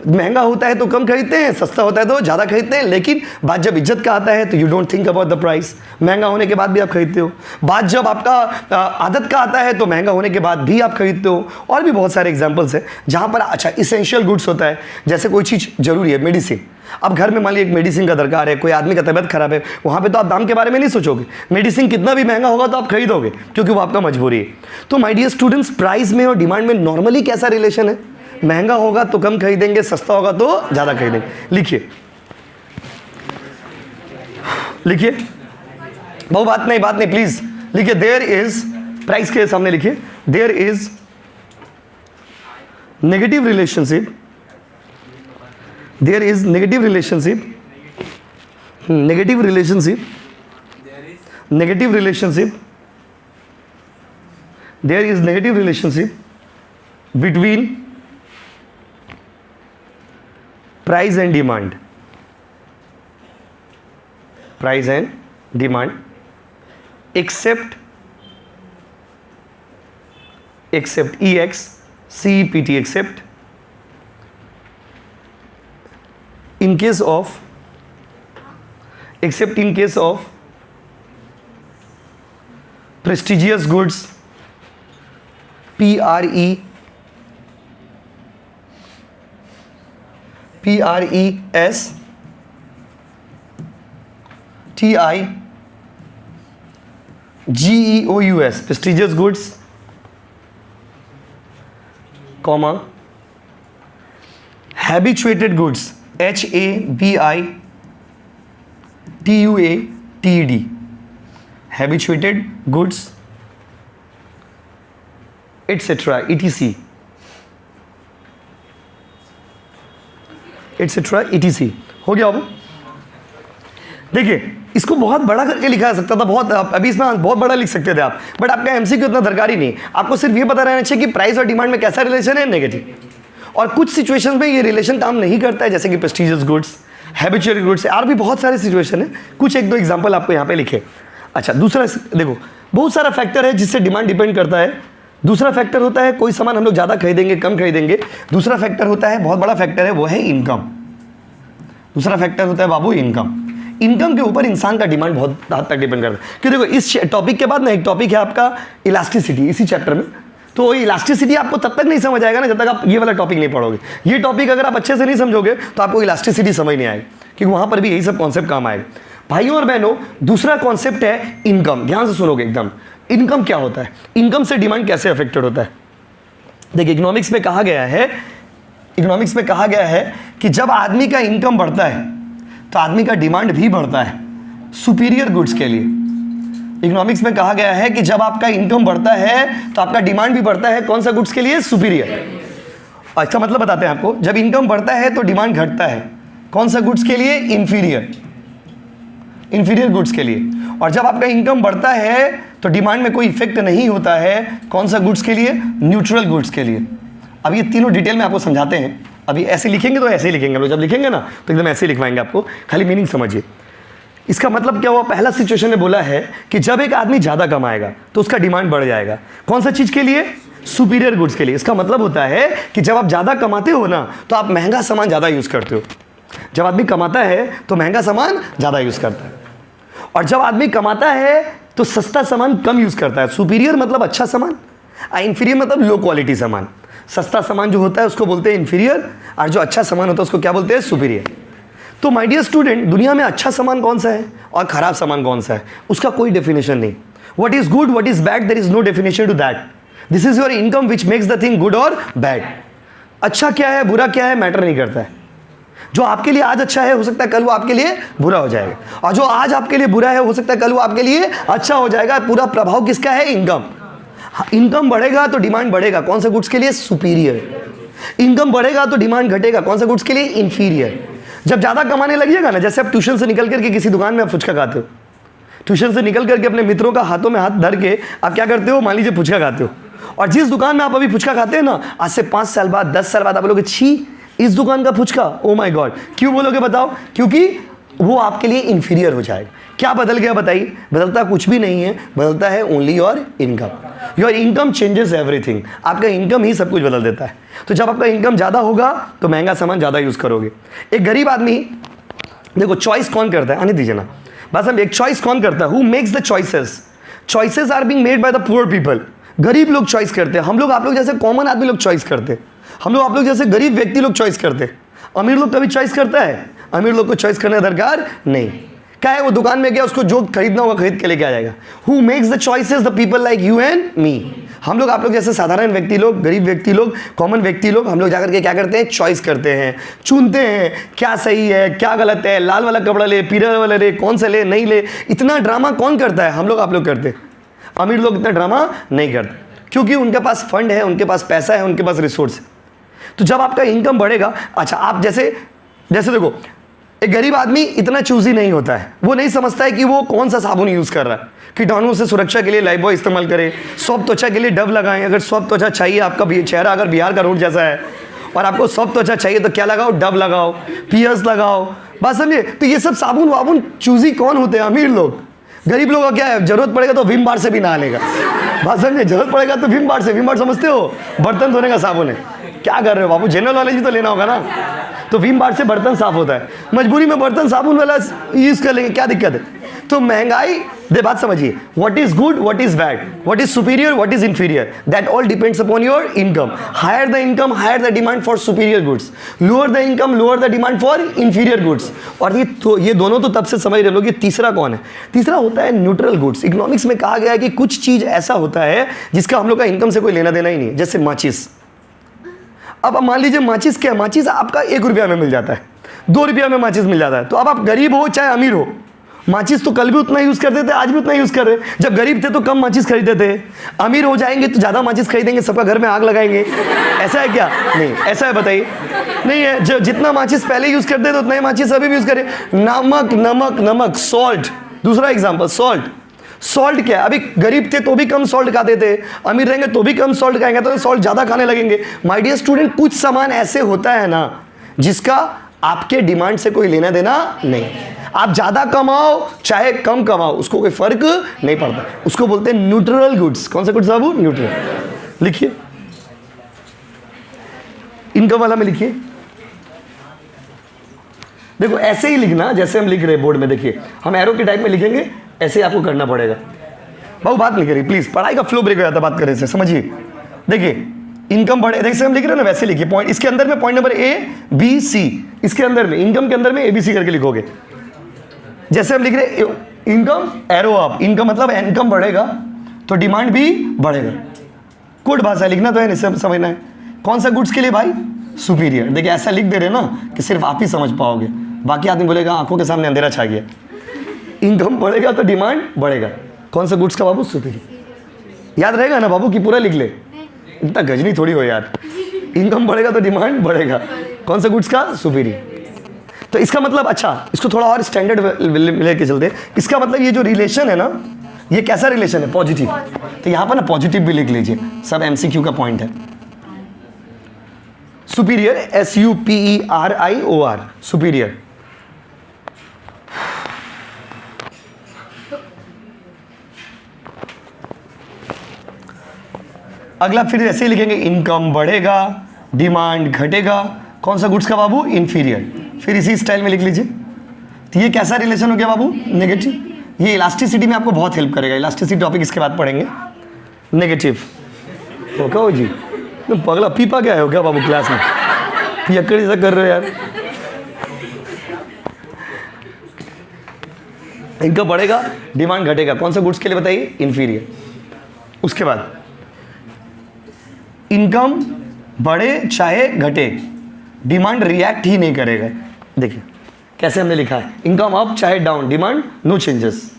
महंगा होता है तो कम खरीदते हैं, सस्ता होता है तो ज़्यादा खरीदते हैं। लेकिन बात जब इज्जत का आता है तो you don't think about the price. महंगा होने के बाद भी आप खरीदते हो। बात जब आपका आदत का आता है तो महंगा होने के बाद भी आप खरीदते हो। और भी बहुत सारे एग्जांपल्स हैं जहाँ पर अच्छा इसेंशियल गुड्स होता है, जैसे कोई चीज़ जरूरी है, मेडिसिन। अब घर में मान लीजिए एक मेडिसिन का दरकार है, कोई आदमी का तबियत खराब है, वहाँ पे तो आप दाम के बारे में नहीं सोचोगे। मेडिसिन कितना भी महंगा होगा तो आप खरीदोगे, क्योंकि वो आपका मजबूरी है। तो माय डियर स्टूडेंट्स, प्राइस में और डिमांड में नॉर्मली कैसा रिलेशन है? महंगा होगा तो कम खरीदेंगे, सस्ता होगा तो ज़्यादा खरीदेंगे। लिखिए लिखिए, बहुत बात नहीं प्लीज लिखिए। देयर इज, प्राइस के सामने लिखिए, there is negative relationship, there is negative relationship between price and demand, except except in case of prestigious goods, prestigious, prestigious goods, comma, habituated goods, habituated, habituated goods, etc. etc. हो गया अब देखिए, इसको बहुत बड़ा करके लिखा जा सकता था, बहुत अभी इसमें बहुत बड़ा लिख सकते थे आप, बट आपका एमसीक्यू इतना दरकार ही नहीं। आपको सिर्फ ये पता रहना चाहिए कि प्राइस और डिमांड में कैसा रिलेशन है, नेगेटिव। और कुछ सिचुएशंस में ये रिलेशन काम नहीं करता है, जैसे कि प्रेस्टीजियस गुड्स, हैबिचुअल गुड्स, और भी बहुत सारे सिचुएशन है। कुछ एक दो एग्जांपल आपको यहाँ पे लिखे। अच्छा, दूसरा देखो, बहुत सारा फैक्टर है जिससे डिमांड डिपेंड करता है। दूसरा फैक्टर होता है कोई सामान हम लोग ज़्यादा खरीदेंगे, कम खरीदेंगे। दूसरा फैक्टर होता है, बहुत बड़ा फैक्टर है, वो है इनकम। दूसरा फैक्टर होता है बाबू इनकम। इनकम के ऊपर इंसान का डिमांड बहुत हद तक डिपेंड करता है। क्यों, देखो इस टॉपिक के बाद ना एक टॉपिक है आपका इलास्टिसिटी, इसी चैप्टर में। तो इलास्टिसिटी आपको तब तक नहीं समझ आएगा ना जब तक आप ये वाला टॉपिक नहीं पढ़ोगे। ये टॉपिक अगर आप अच्छे से नहीं समझोगे तो आपको इलास्टिसिटी समझ नहीं आएगी, क्योंकि वहाँ पर भी यही सब कॉन्सेप्ट काम आएगा। भाइयों और बहनों, दूसरा कॉन्सेप्ट है इनकम। ध्यान से सुनोगे एकदम। इनकम क्या होता है, इनकम से डिमांड कैसे अफेक्टेड होता है। देखिए, इकोनॉमिक्स में कहा गया है कि जब आदमी का इनकम बढ़ता है तो आदमी का डिमांड भी बढ़ता है सुपीरियर गुड्स के लिए। इकोनॉमिक्स में कहा गया है कि जब आपका इनकम बढ़ता है तो आपका डिमांड भी बढ़ता है, कौन सा गुड्स के लिए, सुपीरियर। अच्छा, मतलब बताते हैं आपको, जब इनकम बढ़ता है तो डिमांड घटता है, कौन सा गुड्स के लिए, इंफीरियर गुड्स के लिए। और जब आपका इनकम बढ़ता है तो डिमांड में कोई इफेक्ट नहीं होता है, कौन सा गुड्स के लिए, न्यूट्रल गुड्स के लिए। अब ये तीनों डिटेल में आपको समझाते हैं। अभी ऐसे लिखेंगे तो ऐसे ही लिखेंगे हम लोग, जब लिखेंगे ना तो एकदम ऐसे ही लिखवाएंगे आपको, खाली मीनिंग समझिए। इसका मतलब क्या हुआ, पहला सिचुएशन में बोला है कि जब एक आदमी ज़्यादा कमाएगा तो उसका डिमांड बढ़ जाएगा, कौन सा चीज़ के लिए, सुपीरियर गुड्स के लिए। इसका मतलब होता है कि जब आप ज़्यादा कमाते हो ना तो आप महंगा सामान ज़्यादा यूज़ करते हो। जब आदमी कमाता है तो महंगा सामान ज़्यादा यूज़ करता है, और जब आदमी कमाता है तो सस्ता सामान कम यूज़ करता है। सुपीरियर मतलब अच्छा सामान, इंफीरियर मतलब लो क्वालिटी सामान। सस्ता सामान जो होता है उसको बोलते हैं इंफीरियर, और जो अच्छा सामान होता है उसको क्या बोलते हैं, सुपीरियर। तो माय डियर स्टूडेंट, दुनिया में अच्छा सामान कौन सा है और खराब सामान कौन सा है, उसका कोई डेफिनेशन नहीं। What is good, what is bad, there is no definition to that. This is your income which makes the thing good और बैड। अच्छा क्या है, बुरा क्या है, मैटर नहीं करता है। जो आपके लिए आज अच्छा है हो सकता है कल वो आपके लिए बुरा हो जाएगा, और जो आज आपके लिए बुरा है हो सकता है कल वो आपके लिए अच्छा हो जाएगा। पूरा प्रभाव किसका है, इनकम। इनकम बढ़ेगा तो डिमांड बढ़ेगा, कौन सा गुड्स के लिए, सुपीरियर। इनकम बढ़ेगा तो डिमांड घटेगा, कौन सा गुड्स के लिए, इंफीरियर। जब ज़्यादा कमाने लगिएगा ना, जैसे आप ट्यूशन से निकल करके किसी दुकान में आप फुचका खाते हो, ट्यूशन से निकल करके अपने मित्रों का हाथों में हाथ धर के आप क्या करते हो, मान लीजिए फुचका खाते हो, और जिस दुकान में आप अभी फुचका खाते हैं ना, आज से 5 साल बाद 10 साल बाद आप बोलोगे छी इस दुकान का फुचका, ओ माय गॉड। क्यों बोलोगे बताओ, क्योंकि वो आपके लिए इंफीरियर हो जाएगा। क्या बदल गया बताइए, बदलता कुछ भी नहीं है, बदलता है only your income. Your income changes everything. आपका इनकम ही सब कुछ बदल देता है। तो जब आपका इनकम ज़्यादा होगा तो महंगा सामान ज़्यादा यूज़ करोगे। एक गरीब आदमी, देखो चॉइस कौन करता है, आने दीजिए ना बस, हम एक चॉइस कौन करता है, who makes the choices. Choices are being made by the poor people. गरीब लोग चॉइस करते हैं, हम लोग आप लोग जैसे कॉमन आदमी लोग चॉइस करते हैं, हम लोग आप लोग जैसे गरीब व्यक्ति लोग चॉइस करते हैं। अमीर लोग कभी चॉइस करता है, अमीर लोग को चॉइस करने का दरकार नहीं। क्या है, वो दुकान में गया, उसको जो खरीदना होगा खरीद के लेके आ जाएगा। Who makes the choices, the people like you and me. हम लोग आप लोग जैसे साधारण व्यक्ति लोग, गरीब व्यक्ति लोग, कॉमन व्यक्ति लोग, हम लोग जाकर के क्या करते हैं, चॉइस करते हैं, चुनते हैं क्या सही है क्या गलत है, लाल वाला कपड़ा ले, पीला वाला ले, कौन सा ले नहीं ले। इतना ड्रामा कौन करता है, हम लोग आप लोग करते हैं। अमीर लोग इतना ड्रामा नहीं करते, क्योंकि उनके पास फंड है, उनके पास पैसा है, उनके पास रिसोर्स है। तो जब आपका इनकम बढ़ेगा, अच्छा आप जैसे देखो, एक गरीब आदमी इतना चूजी नहीं होता है, वो नहीं समझता है कि वो कौन सा साबुन यूज़ कर रहा है। कीटाणुओं से सुरक्षा के लिए लाइफबॉय इस्तेमाल करें, सॉफ्ट त्वचा के लिए डव लगाएं। अगर सॉफ्ट त्वचा चाहिए, आपका चेहरा अगर बिहार का रोड जैसा है और आपको सॉफ्ट त्वचा चाहिए तो क्या लगाओ, डव लगाओ, पियर्स लगाओ, बात समझे। तो ये सब साबुन वाबुन चूजी कौन होते हैं, अमीर लोग। गरीब लोगों का क्या है, जरूरत पड़ेगा तो विम बार से भी नहा लेगा, बात समझे, जरूरत पड़ेगा तो विम बार से। विम बार समझते हो, बर्तन धोने का साबुन है। क्या कर रहे हो बाबू, जनरल नॉलेज भी तो लेना होगा ना। तो विम बार से बर्तन साफ होता है, मजबूरी में बर्तन साबुन वाला यूज़ कर लेंगे, क्या दिक्कत है। तो महंगाई, दे बात समझिए, what is good, what is bad, what is superior, what is inferior, that all depends upon your income. Higher the income, higher the demand for superior goods, lower the income, lower the demand for inferior goods. और ये दोनों तो तब से समझ रहे लोग। ये तीसरा कौन है, तीसरा होता है न्यूट्रल गुड्स। इकोनॉमिक्स में कहा गया है कि कुछ चीज़ ऐसा होता है जिसका हम लोग का इनकम से कोई लेना देना ही नहीं, जैसे माचिस। अब मान लीजिए माचिस क्या है, माचिस आपका 1 रुपया में मिल जाता है, 2 रुपया में माचिस मिल जाता है। तो अब आप गरीब हो चाहे अमीर हो, माचिस तो कल भी उतना यूज़ करते थे, आज भी उतना यूज़ कर रहे। जब गरीब थे तो कम माचिस खरीदते थे, अमीर हो जाएंगे तो ज़्यादा माचिस खरीदेंगे, सबका घर में आग लगाएंगे। ऐसा है क्या, नहीं ऐसा है, बताइए नहीं है। जो जितना माचिस पहले यूज़ करते थे उतना ही माचिस अभी भी यूज़ करें। नमक नमक नमक, सॉल्ट, दूसरा एग्जांपल सॉल्ट। सॉल्ट क्या है? अभी गरीब थे तो भी कम सॉल्ट खाते थे, अमीर रहेंगे तो भी कम सॉल्ट खाएंगे, तो सॉल्ट ज़्यादा खाने लगेंगे। माय डियर स्टूडेंट, कुछ सामान ऐसे होता है ना जिसका आपके डिमांड से कोई लेना देना नहीं। आप ज़्यादा कमाओ चाहे कम कमाओ, उसको कोई फर्क नहीं पड़ता, उसको बोलते हैं न्यूट्रल गुड्स। कौन से गुड्स बाबू? न्यूट्रल। लिखिए इनकम वाला में लिखिए। देखो ऐसे ही लिखना जैसे हम लिख रहे हैं बोर्ड में, देखिए हम एरो के टाइप में लिखेंगे, ऐसे ही आपको करना पड़ेगा। बाबू बात नहीं करिए प्लीज, पढ़ाई का फ्लो ब्रेक हो जाता है बात करने से, समझिए। देखिए इनकम बढ़े, जैसे हम लिख रहे हैं ना वैसे लिखिए। पॉइंट इसके अंदर में point number A B C, इसके अंदर में इनकम के अंदर में ए बी सी करके लिखोगे। जैसे हम लिख रहे इनकम एरो अप, इनकम मतलब इनकम बढ़ेगा तो डिमांड भी बढ़ेगा। कोड भाषा लिखना तो है, नहीं समझना है। कौन सा गुड्स के लिए भाई? सुपीरियर। देखिए ऐसा लिख दे रहे ना कि सिर्फ आप ही समझ पाओगे, बाकी आदमी बोलेगा आंखों के सामने अंधेरा छा गया। इनकम बढ़ेगा तो डिमांड बढ़ेगा। कौन सा गुड्स का बाबू? सुपीरियर। याद रहेगा ना बाबू कि पूरा लिख ले, इतना गजनी थोड़ी हो यार। इनकम बढ़ेगा तो डिमांड बढ़ेगा। कौन सा गुड्स का? सुपीरियर। तो इसका मतलब, अच्छा इसको थोड़ा और स्टैंडर्ड लेके चलते हैं। इसका मतलब ये जो रिलेशन है ना, ये कैसा रिलेशन है? पॉजिटिव। तो यहाँ पर ना पॉजिटिव भी लिख लीजिए, सब MCQ का पॉइंट है। Superior SUPERIOR, superior. अगला फिर ऐसे ही लिखेंगे, इनकम बढ़ेगा डिमांड घटेगा। कौन सा गुड्स का बाबू? इंफीरियर। फिर इसी स्टाइल में लिख लीजिए। तो ये कैसा रिलेशन हो गया बाबू? नेगेटिव। ये इलास्टिसिटी में आपको बहुत हेल्प करेगा। इलास्टिसिटी टॉपिक इसके बाद पढ़ेंगे। नेगेटिव हो क्या हो जी? तुम पगला पीपा क्या हो क्या बाबू क्लास में? पियक्कड़ जैसा कर रहे हो यार। इनकम बढ़ेगा डिमांड घटेगा। कौन सा गुड्स के लिए बताइए? इंफीरियर। उसके बाद इनकम बढ़े चाहे घटे, डिमांड रिएक्ट ही नहीं करेगा। देखिए कैसे हमने लिखा है, इनकम अप चाहे down, demand no changes.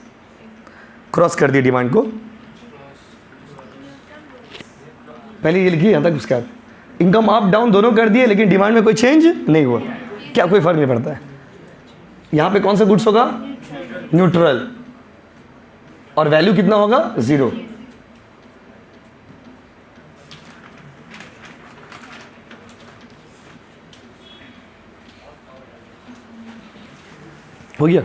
Cross कर दिए डिमांड को, पहले ये लिखिए यहां तक। उसके बाद इनकम अप डाउन दोनों कर दिए, लेकिन डिमांड में कोई चेंज नहीं हुआ। क्या कोई फर्क नहीं पड़ता है? यहां पे कौन सा गुड्स होगा? न्यूट्रल। और वैल्यू कितना होगा? 0। हो गया?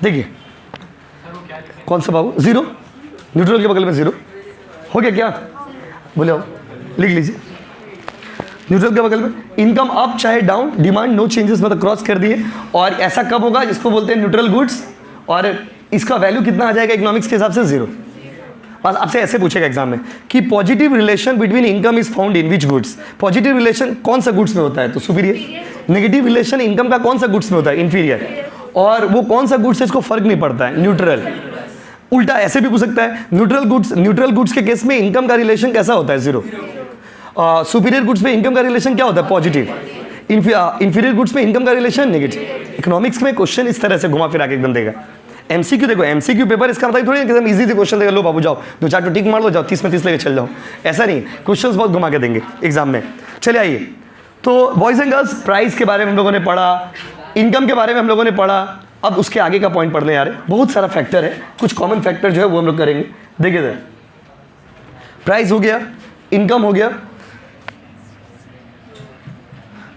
देखिए कौन सा बाबू? 0। न्यूट्रल के बगल में 0 हो गया क्या? बोले आओ लिख लीजिए। न्यूट्रल के बगल में इनकम अप चाहे डाउन, डिमांड नो चेंजेस, मतलब क्रॉस कर दिए। और ऐसा कब होगा? जिसको बोलते हैं न्यूट्रल गुड्स। और इसका वैल्यू कितना आ जाएगा इकोनॉमिक्स के हिसाब से? 0। बस आपसे ऐसे पूछेगा एग्जाम में कि positive relation between income is found in which goods. Positive relation कौन सा गुड्स में होता है? तो सुपीरियर। नेगेटिव रिलेशन इनकम का कौन सा गुड्स में होता है? इंफीरियर। और वो कौन सा गुड्स है इसको फर्क नहीं पड़ता है? न्यूट्रल। उल्टा ऐसे भी पूछ सकता है, न्यूट्रल गुड्स के केस में इनकम का रिलेशन कैसा होता है? 0। सुपीरियर गुड्स में इनकम का रिलेशन क्या होता है? पॉजिटिव। इंफीरियर गुड्स में इनकम का रिलेशन नेगेटिव। इकोनॉमिक्स में क्वेश्चन इस तरह से घुमा फिरा के एकदम देगा। MCQ देखो, MCQ पेपर इसका मतलब थोड़ी एकदम इजी से क्वेश्चन देगा, लो बाबू जाओ 2-4 तो टिक मार लो, जाओ 30 में 30 लेके चल जाओ। ऐसा नहीं, क्वेश्चंस बहुत घुमा के देंगे एग्जाम में। चलिए आइए, तो बॉयज एंड गर्ल्स प्राइस के बारे में हम लोगों ने पढ़ा, इनकम के बारे में हम लोगों ने पढ़ा। अब उसके आगे का पॉइंट पढ़ने आ रहे हैं। बहुत सारा फैक्टर है, कुछ कॉमन फैक्टर जो है वो हम लोग करेंगे। देखिए सर, प्राइस हो गया, इनकम हो गया,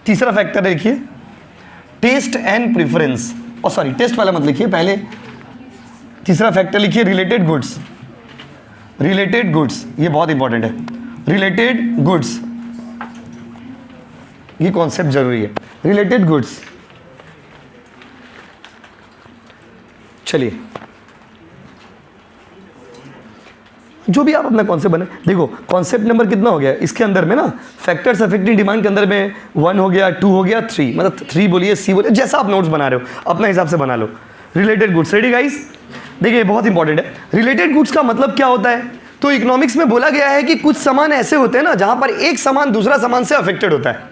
तीसरा फैक्टर देखिए टेस्ट एंड प्रेफरेंस। और सॉरी टेस्ट वाला मत लिखिए, पहले तीसरा फैक्टर लिखिए रिलेटेड गुड्स। रिलेटेड गुड्स ये बहुत इंपॉर्टेंट है। रिलेटेड गुड्स ये कॉन्सेप्ट जरूरी है। रिलेटेड गुड्स, चलिए जो भी आप अपना कॉन्सेप्ट बने। देखो कॉन्सेप्ट नंबर कितना हो गया इसके अंदर में ना, फैक्टर्स अफेक्टिंग डिमांड के अंदर में 1 हो गया, 2 हो गया, 3, मतलब 3 बोलिए, C बोलिए, जैसा आप नोट्स बना रहे हो अपना हिसाब से बना लो। Related goods, ready guys? देखिए बहुत इंपॉर्टेंट है। रिलेटेड गुड्स का मतलब क्या होता है? तो इकोनॉमिक्स में बोला गया है कि कुछ सामान ऐसे होते हैं ना जहां पर एक सामान दूसरा सामान से अफेक्टेड होता है।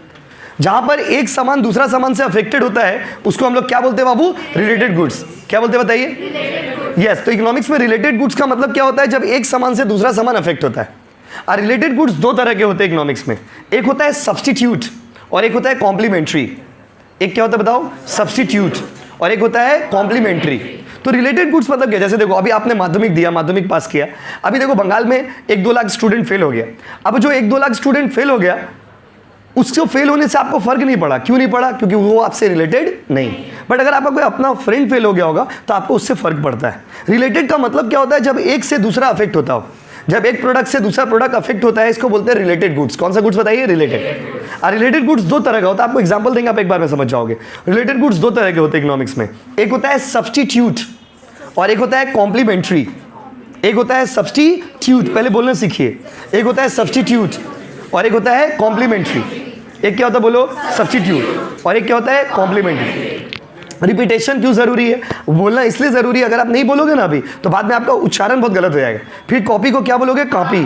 जहां पर एक सामान दूसरा सामान से अफेक्टेड होता है उसको हम लोग क्या बोलते हैं बाबू? Related goods. क्या बोलते हैं बताइए? यस, तो इकोनॉमिक्स में रिलेटेड गुड्स का मतलब क्या होता है? जब एक सामान से दूसरा सामान अफेक्ट होता है। और रिलेटेड गुड्स 2 तरह के होते हैं इकोनॉमिक्स में, एक होता है सब्स्टिट्यूट और एक होता है कॉम्प्लीमेंट्री। एक क्या होता है बताओ, सब्स्टिट्यूट, और एक होता है कॉम्प्लीमेंट्री। तो रिलेटेड गुड्स मतलब क्या, जैसे देखो अभी आपने माध्यमिक दिया, माध्यमिक पास किया, अभी देखो बंगाल में 1-2 लाख स्टूडेंट फेल हो गया। अब जो 1-2 लाख स्टूडेंट फेल हो गया, उसको फेल होने से आपको फर्क नहीं पड़ा। क्यों नहीं पड़ा? क्योंकि वो आपसे रिलेटेड नहीं। बट अगर आपका कोई अपना फ्रेंड फेल हो गया होगा तो आपको उससे फर्क पड़ता है। रिलेटेड का मतलब क्या होता है, जब एक से दूसरा अफेक्ट होता हो, जब एक प्रोडक्ट से दूसरा प्रोडक्ट अफेक्ट होता है, इसको बोलते हैं रिलेटेड गुड्स। कौन सा गुड्स बताइए? रिलेटेड। रिलेटेड गुड्स 2 तरह का होता है, आपको एग्जांपल देंगे, आप एक बार में समझ जाओगे। रिलेटेड गुड्स 2 तरह के होते हैं इकोनॉमिक्स में, एक होता है सब्स्टिट्यूट और एक होता है कॉम्प्लीमेंट्री। एक होता है सब्स्टिट्यूट, पहले बोलना सीखिए, एक होता है सब्स्टिट्यूट और एक होता है कॉम्प्लीमेंट्री। एक क्या होता है बोलो? सब्स्टिट्यूट, और एक क्या होता है? कॉम्प्लीमेंट्री। रिपीटेशन क्यों जरूरी है? बोलना इसलिए जरूरी है, अगर आप नहीं बोलोगे ना अभी तो बाद में आपका उच्चारण बहुत गलत हो जाएगा। फिर कॉपी को क्या बोलोगे? कॉपी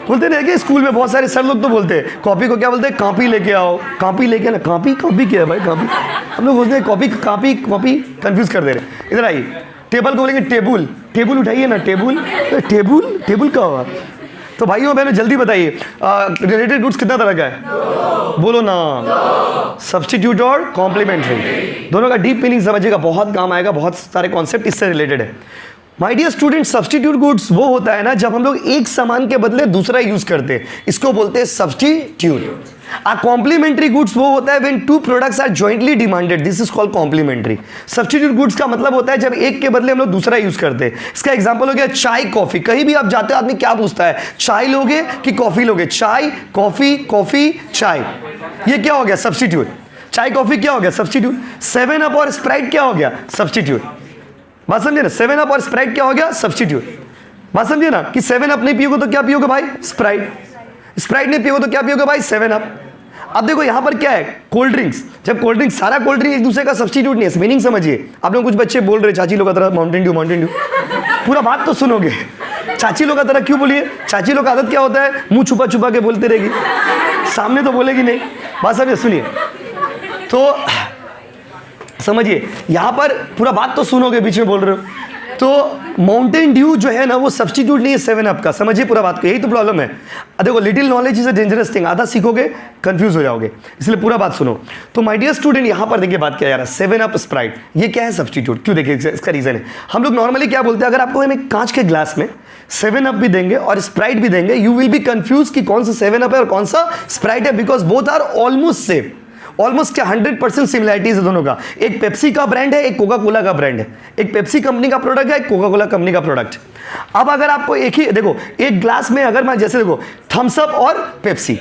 बोलते नहीं कि स्कूल में बहुत सारे सर लोग तो बोलते हैं कॉपी को क्या बोलते हैं? कॉपी लेके आओ, कॉपी लेके ना, कॉपी कॉपी क्या है भाई? कॉपी हम लोग बोलते हैं कॉपी, कॉपी कॉपी कंफ्यूज कर दे रहे। इधर आइए, टेबल को बोलेंगे टेबुल, टेबुल उठाइए ना, टेबुल, टेबुल टेबुल क्या होगा? तो भाइयों बहनों जल्दी बताइए, रिलेटेड गुड्स कितना तरह का है? बोलो ना। सब्स्टिट्यूट और कॉम्प्लीमेंट्री, दोनों का डीप मीनिंग समझिएगा, बहुत काम आएगा, बहुत सारे कॉन्सेप्ट इससे रिलेटेड है। My dear student, substitute goods वो होता है ना जब हम लोग एक सामान के बदले दूसरा यूज करते हैं, इसको बोलते हैं सब्स्टिट्यूट। कॉम्प्लीमेंट्री गुड्स वो होता है when 2 products are jointly demanded, this is called complementary. Substitute goods का मतलब होता है जब एक के बदले हम लोग दूसरा यूज करते हैं। इसका एग्जांपल हो गया चाय कॉफी। कहीं भी आप जाते हो आदमी क्या पूछता है? चाय लोगे कि कॉफी लोगे? चाय कॉफी, कॉफी चाय, ये क्या हो गया? सब्स्टिट्यूट। चाय कॉफी क्या हो गया? सब्स्टिट्यूट। 7 अप और स्प्राइट क्या हो गया? सब्स्टिट्यूट। बात समझिए ना, 7 अप और स्प्राइट क्या हो गया? सब्स्टिट्यूट। बात समझिए ना कि 7 अप नहीं पियोगे तो क्या पियोगे भाई? स्प्राइट। स्प्राइट नहीं पियोगे तो क्या पियोगे भाई? 7 अप। अब देखो यहां पर क्या है? Cold drinks. जब कोल्ड ड्रिंक्स, सारा कोल्ड ड्रिंक एक दूसरे का सब्स्टिट्यूट नहीं है, मीनिंग समझिए। आप लोग कुछ बच्चे बोल रहे चाची लोग का तरह माउंटेन ड्यू, माउंटेन ड्यू, पूरा बात तो सुनोगे। चाची लोग का तरह क्यों बोलिए? चाची लोग का आदत क्या होता है? मुंह छुपा छुपा के बोलते रहेगी, सामने तो बोलेगी नहीं। बात समझिए, सुनिए तो समझिए, यहां पर पूरा बात तो सुनोगे, बीच में बोल रहे हो। तो माउंटेन ड्यू जो है ना वो सब्स्टिट्यूट नहीं है 7 अप का, समझिए पूरा बात को, यही तो प्रॉब्लम है। देखो little knowledge is a dangerous thing, आधा सीखोगे कंफ्यूज हो जाओगे, इसलिए पूरा बात सुनो। तो माय डियर स्टूडेंट, यहां पर देखिए बात क्या जा रहा है, 7 अप स्प्राइट, ये क्या है? सब्स्टिट्यूट। क्यों? देखिए इसका रीजन है, हम लोग नॉर्मली क्या बोलते हैं, अगर आपको हम एक कांच के ग्लास में 7 अप भी देंगे और स्प्राइट भी देंगे, यू विल बी कंफ्यूज कि कौन सा 7 अप है और कौन सा स्प्राइट है, because both are almost same. Almost क्या 100% सिमिलैरिटीज है दोनों का। एक पेप्सी का ब्रांड है, एक कोका कोला का ब्रांड है। एक पेप्सी कंपनी का प्रोडक्ट है, एक कोका कोला कंपनी का प्रोडक्ट। अब अगर आपको एक ही देखो, एक ग्लास में अगर मैं जैसे देखो थम्स अप और पेप्सी,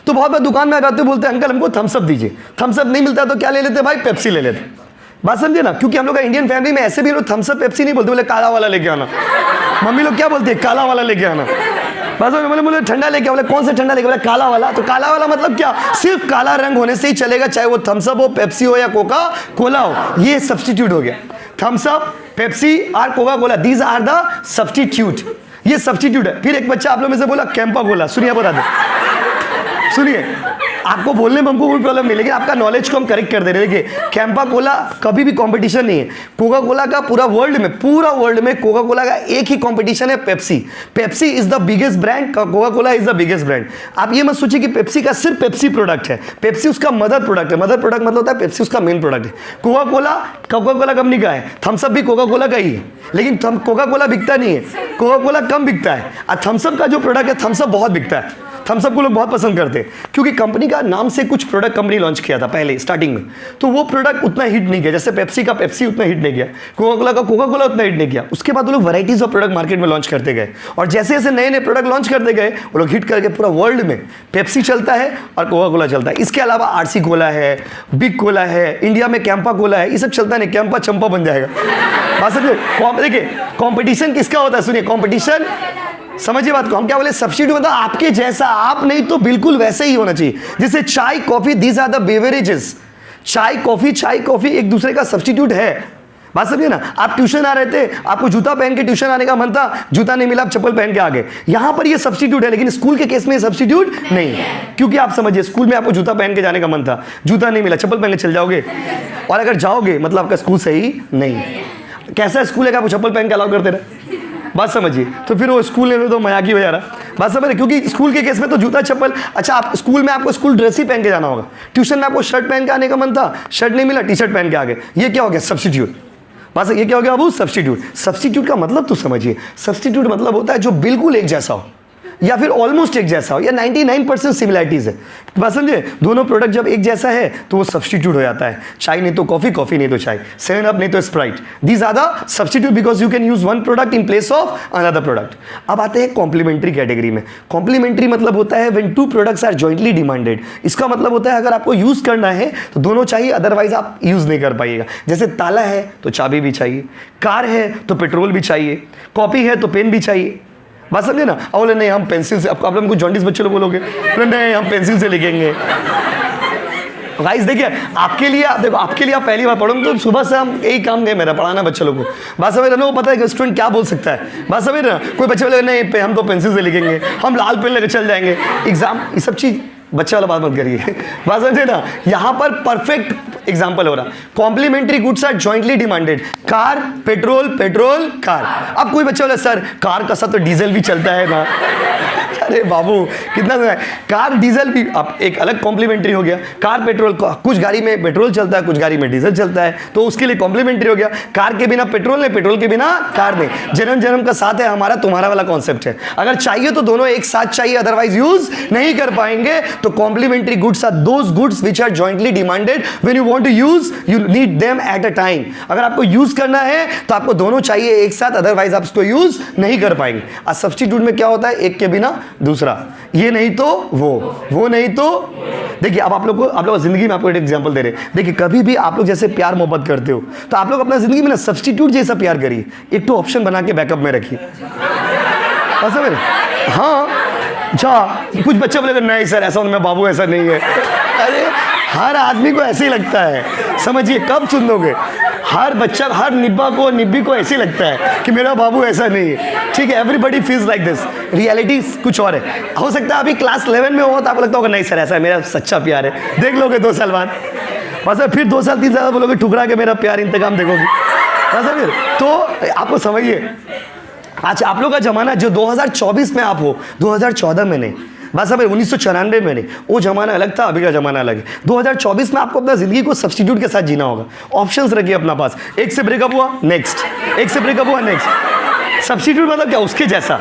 तो बहुत बार दुकान में आ जाते बोलते हैं अंकल हमको थम्स अप दीजिए। थम्स अप नहीं मिलता तो क्या ले लेते भाई? पेप्सी ले लेते। बात समझे ना, क्योंकि हम लोग का इंडियन फैमिली में ऐसे भी लोग थम्स अप पेप्सी नहीं बोलते, बोले काला वाला लेके आना। मम्मी लोग क्या बोलते हैं? काला वाला लेके आना। बस बोले ठंडा लेके, बोले कौन सा ठंडा लेके? बोले काला वाला। तो काला वाला मतलब क्या? सिर्फ काला रंग होने से ही चलेगा, चाहे वो थम्स अप हो, पेप्सी हो या कोका कोला हो। ये सब्स्टिट्यूट हो गया। थम्स अप, पेप्सी और Coca Cola, these are the substitute. ये सब्स्टिट्यूट है। फिर एक बच्चा आप लोग में से बोला कैंपा कोला, सुनिए बता दे, सुनिए, आपको बोलने में हमको कोई प्रॉब्लम नहीं, लेकिन आपका नॉलेज को हम करेक्ट कर दे रहे हैं। देखिए कैंपा कोला कभी भी कंपटीशन नहीं है। कोका कोला का पूरा वर्ल्ड में कोका कोला का एक ही कंपटीशन है, Pepsi. Pepsi is the biggest brand, Coca Cola is the biggest brand. आप ये मत सोचिए कि पेप्सी का सिर्फ पेप्सी प्रोडक्ट है, पेप्सी उसका मदर प्रोडक्ट है। मदर प्रोडक्ट मतलब होता है पेप्सी उसका मेन प्रोडक्ट है। कोका कोला कंपनी का है, थम्स अप भी कोका कोला का ही है, लेकिन कोका कोला बिकता नहीं है, कोका कोला कम बिकता है। और थम्स अप का जो प्रोडक्ट है, थम्स अप बहुत बिकता है। थम्स अप को लोग बहुत पसंद करते हैं क्योंकि कंपनी का नाम से कुछ प्रोडक्ट कंपनी लॉन्च किया था पहले स्टार्टिंग में, तो वो प्रोडक्ट उतना हिट नहीं किया। जैसे पेप्सी का पेप्सी उतना हिट नहीं किया, कोका कोला का कोका कोला उतना हिट नहीं किया। उसके बाद वो लोग वैराइटीज ऑफ प्रोडक्ट मार्केट में लॉन्च करते गए, और जैसे जैसे नए नए प्रोडक्ट लॉन्च करते गए वो लोग हिट करके पूरा वर्ल्ड में पेप्सी चलता है और कोका कोला चलता है। इसके अलावा आरसी कोला है, बिग कोला है, इंडिया में कैंपा कोला है, ये सब चलता नहीं, कैंपा चंपा बन जाएगा। बात समझे? देखिए कॉम्पिटिशन किसका होता है, सुनिए, कॉम्पिटिशन समझिए बात को। हम क्या बोले? सब्स्टिट्यूट मतलब आपके जैसा, आप नहीं तो बिल्कुल वैसे ही होना चाहिए। जैसे चाय coffee, these are the beverages. चाय कॉफी एक दूसरे का सब्स्टिट्यूट है। बात समझिए ना। आप ट्यूशन आ रहे थे, आपको जूता पहन के ट्यूशन आने का मन था, जूता नहीं मिला, आप चप्पल पहन के आ गए। यहां पर ये सब्स्टिट्यूट है, लेकिन स्कूल के केस में सब्स्टिट्यूट नहीं है, क्योंकि आप समझिए स्कूल में आपको जूता पहन के जाने का मन था, जूता नहीं मिला, चप्पल पहन के चल जाओगे, और अगर जाओगे मतलब आपका स्कूल सही नहीं। कैसा स्कूल है कि आपको चप्पल पहन के अलाउ करते रहे? बात समझिए। तो फिर वो स्कूल में तो मजाक ही हो जा रहा, बात समझ रहे, क्योंकि स्कूल के केस में तो जूता चप्पल, अच्छा आप स्कूल में आपको स्कूल ड्रेस ही पहन के जाना होगा, ट्यूशन में आपको शर्ट पहन के आने का मन था, शर्ट नहीं मिला, टी शर्ट पहन के आ गए, ये क्या हो गया? सब्स्टिट्यूट। बस ये क्या हो गया बाबू? सब्स्टिट्यूट। सब्स्टिट्यूट का मतलब तो समझिए, सब्स्टिट्यूट मतलब होता है जो बिल्कुल एक जैसा हो या फिर ऑलमोस्ट एक जैसा हो या 99% सिमिलैरिटीज है। बात समझे? दोनों प्रोडक्ट जब एक जैसा है तो वो सब्स्टिट्यूट हो जाता है। चाय नहीं तो कॉफी, कॉफी नहीं तो चाय, 7 अप नहीं तो Sprite, these are the substitute because you can use one product in place of another product. अब आते हैं कॉम्प्लीमेंट्री कैटेगरी में। कॉम्प्लीमेंट्री मतलब होता है when two products are jointly demanded. इसका मतलब होता है अगर आपको यूज करना है तो दोनों चाहिए, अदरवाइज आप यूज नहीं कर पाइएगा। जैसे ताला है तो चाबी भी चाहिए, कार है तो पेट्रोल भी चाहिए, कॉपी है तो पेन भी चाहिए। बात समझे ना? बोले नहीं हम पेंसिल से, आप लोग जॉन्डिस बच्चे लोग बोलोगे, नहीं हम पेंसिल से लिखेंगे। गाइस देखिए, आपके लिए देखो, आपके लिए आप पहली बार पढ़ोगे तो सुबह से हम यही काम गए मेरा, पढ़ाना बच्चे लोगों को। बात समझ रहे ना? वो पता है कि स्टूडेंट क्या बोल सकता है। बात समझ रहे ना? कोई बच्चे बोले नहीं हम तो पेंसिल से लिखेंगे, हम लाल पेन लेकर चल जाएंगे एग्जाम, ये सब चीज़ बच्चा वाला बात मत करिए। बात समझे ना? यहाँ पर परफेक्ट एग्जांपल हो रहा, complementary goods are jointly demanded. Car petrol, petrol car. अब कोई बच्चा बोला सर कार का साथ तो डीजल भी चलता है ना। अरे बाबू कितना है, कार डीजल भी अब एक अलग कॉम्प्लीमेंट्री हो गया। कार पेट्रोल, कुछ गाड़ी में पेट्रोल चलता है, कुछ गाड़ी में डीजल चलता है, तो उसके लिए कॉम्प्लीमेंट्री हो गया। कार के बिना पेट्रोल नहीं, पेट्रोल के बिना कार नहीं। जन्म जन्म का साथ है हमारा तुम्हारा वाला कॉन्सेप्ट है। अगर चाहिए तो दोनों एक साथ चाहिए, अदरवाइज यूज नहीं कर पाएंगे। तो complementary goods are those goods which are jointly demanded. When you want to use you need them at a time. अगर आपको यूज करना है तो आपको दोनों चाहिए एक साथ, अदरवाइज आप उसको यूज नहीं कर पाएंगे। और सब्स्टिट्यूट में क्या होता है? एक के बिना दूसरा, ये नहीं तो वो नहीं तो। देखिए अब आप लोग जिंदगी में आपको एक एग्जांपल दे रहे हैं। देखिए कभी भी आप लोग जैसे प्यार मोहब्बत करते हो तो आप लोग अपना जिंदगी में ना सब्स्टिट्यूट जैसा प्यार करिए, एक तो ऑप्शन बना के बैकअप में रखिए। समझ? हाँ कुछ बच्चे बोलेगा नहीं सर ऐसा मैं बाबू ऐसा नहीं है। अरे हर आदमी को ऐसे ही लगता है, समझिए कब सुन लोगे? हर बच्चा, हर निब्बा को निब्बी को ऐसे लगता है कि मेरा बाबू ऐसा नहीं है। ठीक है, everybody feels like this, reality कुछ और है। हो सकता है अभी क्लास 11 में हो तो आपको लगता होगा नहीं सर ऐसा है, मेरा सच्चा प्यार है। देख लोगे 2 साल बाद, बस फिर 2 साल 3 साल बोलोगे ठुकरा के मेरा प्यार इंतकाम देखोगे। फिर तो आपको समझिए आज आप लोग का जमाना जो 2024 में आप हो, 2014 में नहीं, बस अब 1994 में नहीं, वो जमाना अलग था, अभी का जमाना अलग है। 2024 में आपको अपना जिंदगी को सब्स्टिट्यूट के साथ जीना होगा। ऑप्शंस रखिए अपना पास, एक से ब्रेकअप हुआ नेक्स्ट, एक से ब्रेकअप हुआ नेक्स्ट। सब्स्टिट्यूट मतलब क्या? उसके जैसा।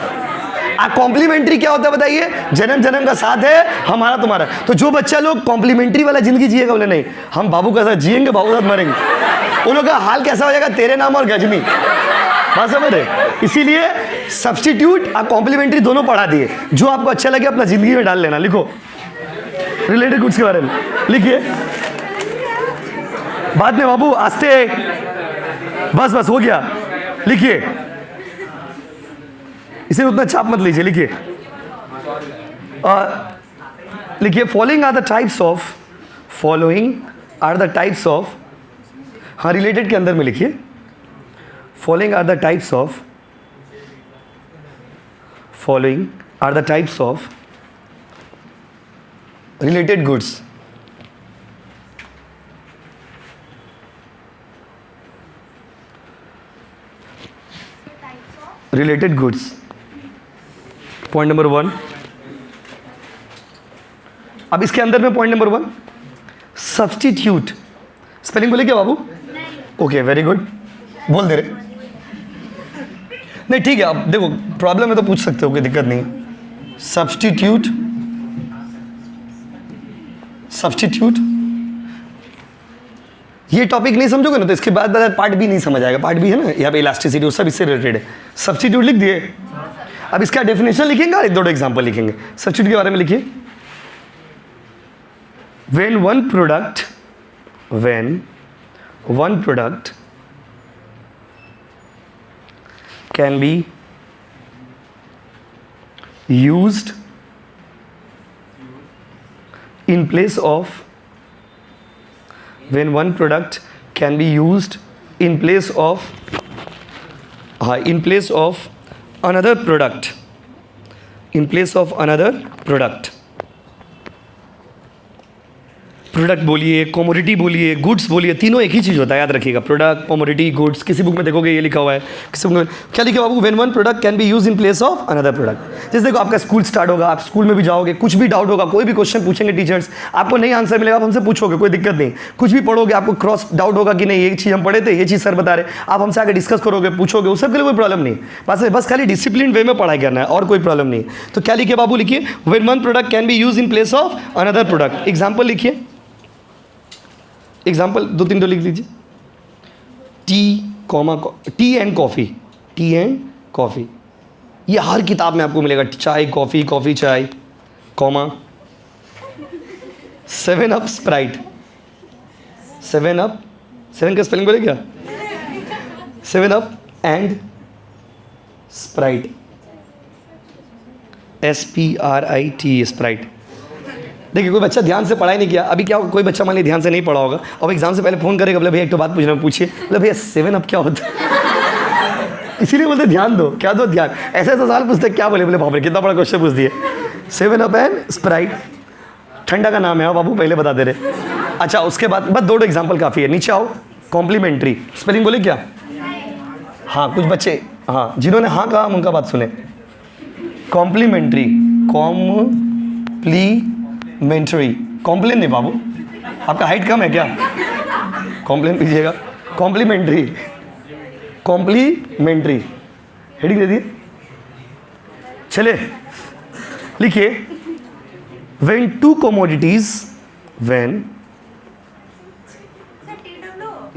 कॉम्प्लीमेंट्री क्या होता है बताइए? जन्म जन्म का साथ है हमारा तुम्हारा। तो जो बच्चा लोग कॉम्प्लीमेंट्री वाला जिंदगी जिएगा, बोले नहीं हम बाबू के साथ जिएंगे, बाबू के साथ मरेंगे, उन लोग का हाल कैसा हो जाएगा? तेरे नाम और गजनी। बात समझ रहे? इसीलिए सब्स्टिट्यूट और कॉम्प्लीमेंट्री दोनों पढ़ा दिए। जो आपको अच्छा लगे अपना जिंदगी में डाल लेना। लिखो रिलेटेड गुड्स के बारे में लिखिए, बाद में बाबू आस्ते, बस हो गया। लिखिए, इसे उतना चाप मत लीजिए। लिखिए लिखिए following are the types of, following are the types of, हाँ रिलेटेड के अंदर में लिखिए, following are the types of, following are the types of related goods. Related goods. Point number 1. अब इसके अंदर में पॉइंट नंबर 1 सब्स्टिट्यूट। स्पेलिंग बोले क्या बाबू? ओके वेरी गुड, बोल दे रहे। नहीं ठीक है, अब देखो प्रॉब्लम है तो पूछ सकते हो, कोई दिक्कत नहीं। सब्स्टिट्यूट, सब्स्टिट्यूट ये टॉपिक नहीं समझोगे ना तो इसके बाद पार्ट भी नहीं समझ आएगा। पार्ट भी है ना यहाँ पे, इलास्टिसिटी वो सब इससे रिलेटेड है। सब्स्टिट्यूट लिख दिए, अब इसका डेफिनेशन लिखेंगे और 1-2 एग्जांपल लिखेंगे। सब्स्टिट्यूट के बारे में लिखिए, when one product can be used in place of, when one product can be used in place of another product, in place of another product. Product बोलिए, कमोडिटी बोलिए, गुड्स बोलिए, तीनों एक ही चीज़ होता है, याद रखिएगा। Product, commodity, goods. किसी बुक में देखोगे ये लिखा हुआ है, किसी बुक में क्या लिखा बाबू, when one product can be use in place of another product. जैसे देखो आपका स्कूल स्टार्ट होगा, आप स्कूल में भी जाओगे, कुछ भी डाउट होगा, कोई भी क्वेश्चन पूछेंगे टीचर्स, आपको नहीं आंसर मिलेगा, आप हमसे पूछोगे, कोई दिक्कत नहीं। कुछ भी पढ़ोगे, आपको क्रॉस डाउट होगा कि नहीं ये चीज़ हम पढ़े थे, ये चीज़ सर बता रहे, आप हमसे आगे डिस्कस करोगे, पूछोगे, उस सब के लिए कोई प्रॉब्लम नहीं। बस खाली डिसिप्लिन वे में पढ़ाई करना है और कोई प्रॉब्लम नहीं। तो क्या लिखिए बाबू, लिखिए when one product can be use in place of another product. Example लिखिए, एग्जाम्पल 2-3 तो लिख लीजिए। T and coffee, T and coffee, ये हर किताब में आपको मिलेगा। चाय कॉफ़ी, कॉफ़ी चाय, कॉमा 7 अप स्प्राइट, 7 अप, 7 का स्पेलिंग बोले क्या, 7 up and Sprite, SPRIT, Sprite. देखिए कोई बच्चा ध्यान से पढ़ाई नहीं किया, अभी क्या कोई बच्चा मान लीजिए ध्यान से नहीं पढ़ा होगा, अब एग्जाम से पहले फ़ोन करेगा, बोले भैया एक तो बात पूछना, पूछिए, बोले भैया 7 अप क्या होता है। इसीलिए बोलते ध्यान दो, क्या दो ध्यान, ऐसे सवाल पूछते क्या बोले बाप रे कितना बड़ा क्वेश्चन पूछ दिए। 7 अप एंड स्प्राइट ठंडा का नाम है बाबू, पहले बता दे रहे। अच्छा उसके बाद बस 2 एग्जाम्पल काफ़ी है। नीचे आओ, कॉम्प्लीमेंट्री, स्पेलिंग बोले क्या, हाँ कुछ बच्चे हाँ जिन्होंने हाँ कहा हम उनका बात सुने। कॉम्प्लीमेंट्री, कॉम्प्लीमेंट्री, कॉम्प्लेन नहीं बाबू, आपका हाइट कम है क्या, कॉम्प्लेन कीजिएगा। कॉम्प्लीमेंट्री, कॉम्प्लीमेंट्री, हेडिंग दे दिए। चले लिखिए, when two commodities, when,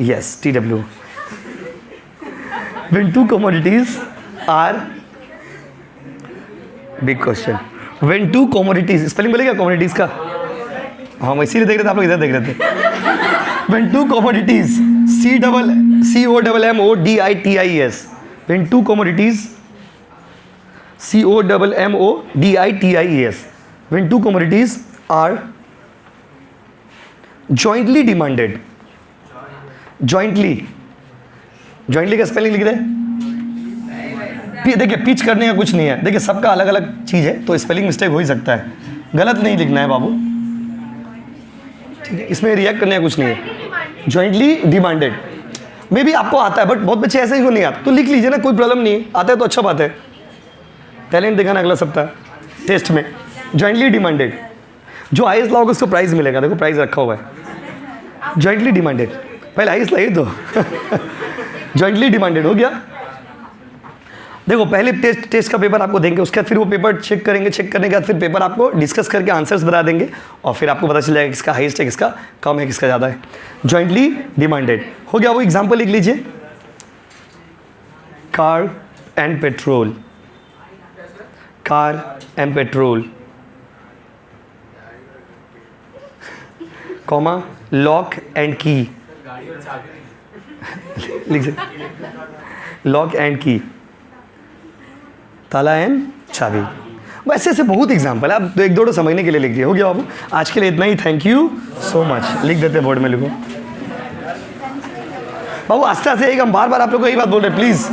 yes TW, when two commodities are, big question, when two commodities, spelling बोलेगा कमोडिटीज का, हाँ मैं इसीलिए देख रहे थे, आप लोग इधर देख रहे थे। When two commodities, COMMODITIES, when two commodities, COMMODITIES, when two commodities are jointly demanded, jointly, jointly का स्पेलिंग लिख दे। देखिए पिच करने का कुछ नहीं है, देखिए सबका अलग अलग चीज़ है, तो स्पेलिंग मिस्टेक हो ही सकता है, गलत नहीं लिखना है बाबू, ठीक है, इसमें रिएक्ट करने का कुछ नहीं है। जॉइंटली डिमांडेड मे भी आपको आता है, बट बहुत बच्चे ऐसे ही को नहीं आता, तो लिख लीजिए ना, कोई प्रॉब्लम नहीं है, आता है तो अच्छा बात है, टैलेंट दिखाना अगला सप्ताह टेस्ट में। जॉइंटली डिमांडेड, जो हाईएस्ट लाओगे उसको प्राइज़ मिलेगा, देखो प्राइज़ रखा हुआ है। जॉइंटली डिमांडेड, पहले हाईएस्ट लाइए तो जॉइंटली डिमांडेड हो गया। देखो पहले टेस्ट का पेपर आपको देंगे, उसके बाद फिर वो पेपर चेक करेंगे, चेक करने के बाद फिर पेपर आपको डिस्कस करके आंसर्स बता देंगे, और फिर आपको पता चल जाएगा किसका हाईएस्ट है, किसका कम है, किसका ज़्यादा है। जॉइंटली डिमांडेड हो गया। वो एग्जांपल लिख लीजिए, car and petrol, car and petrol, comma lock and की, लिख सकते लॉक एंड की, ताला एंड चाबी। वैसे ऐसे बहुत एग्जाम्पल है, आप 1-2 तो समझने के लिए लिख दिए। हो गया बाबू, आज के लिए इतना ही, थैंक यू सो मच। लिख देते बोर्ड में, लिखो बाबू आस्ते आस्ते, एक हम बार बार आप लोग को यही बात बोल रहे हैं, प्लीज़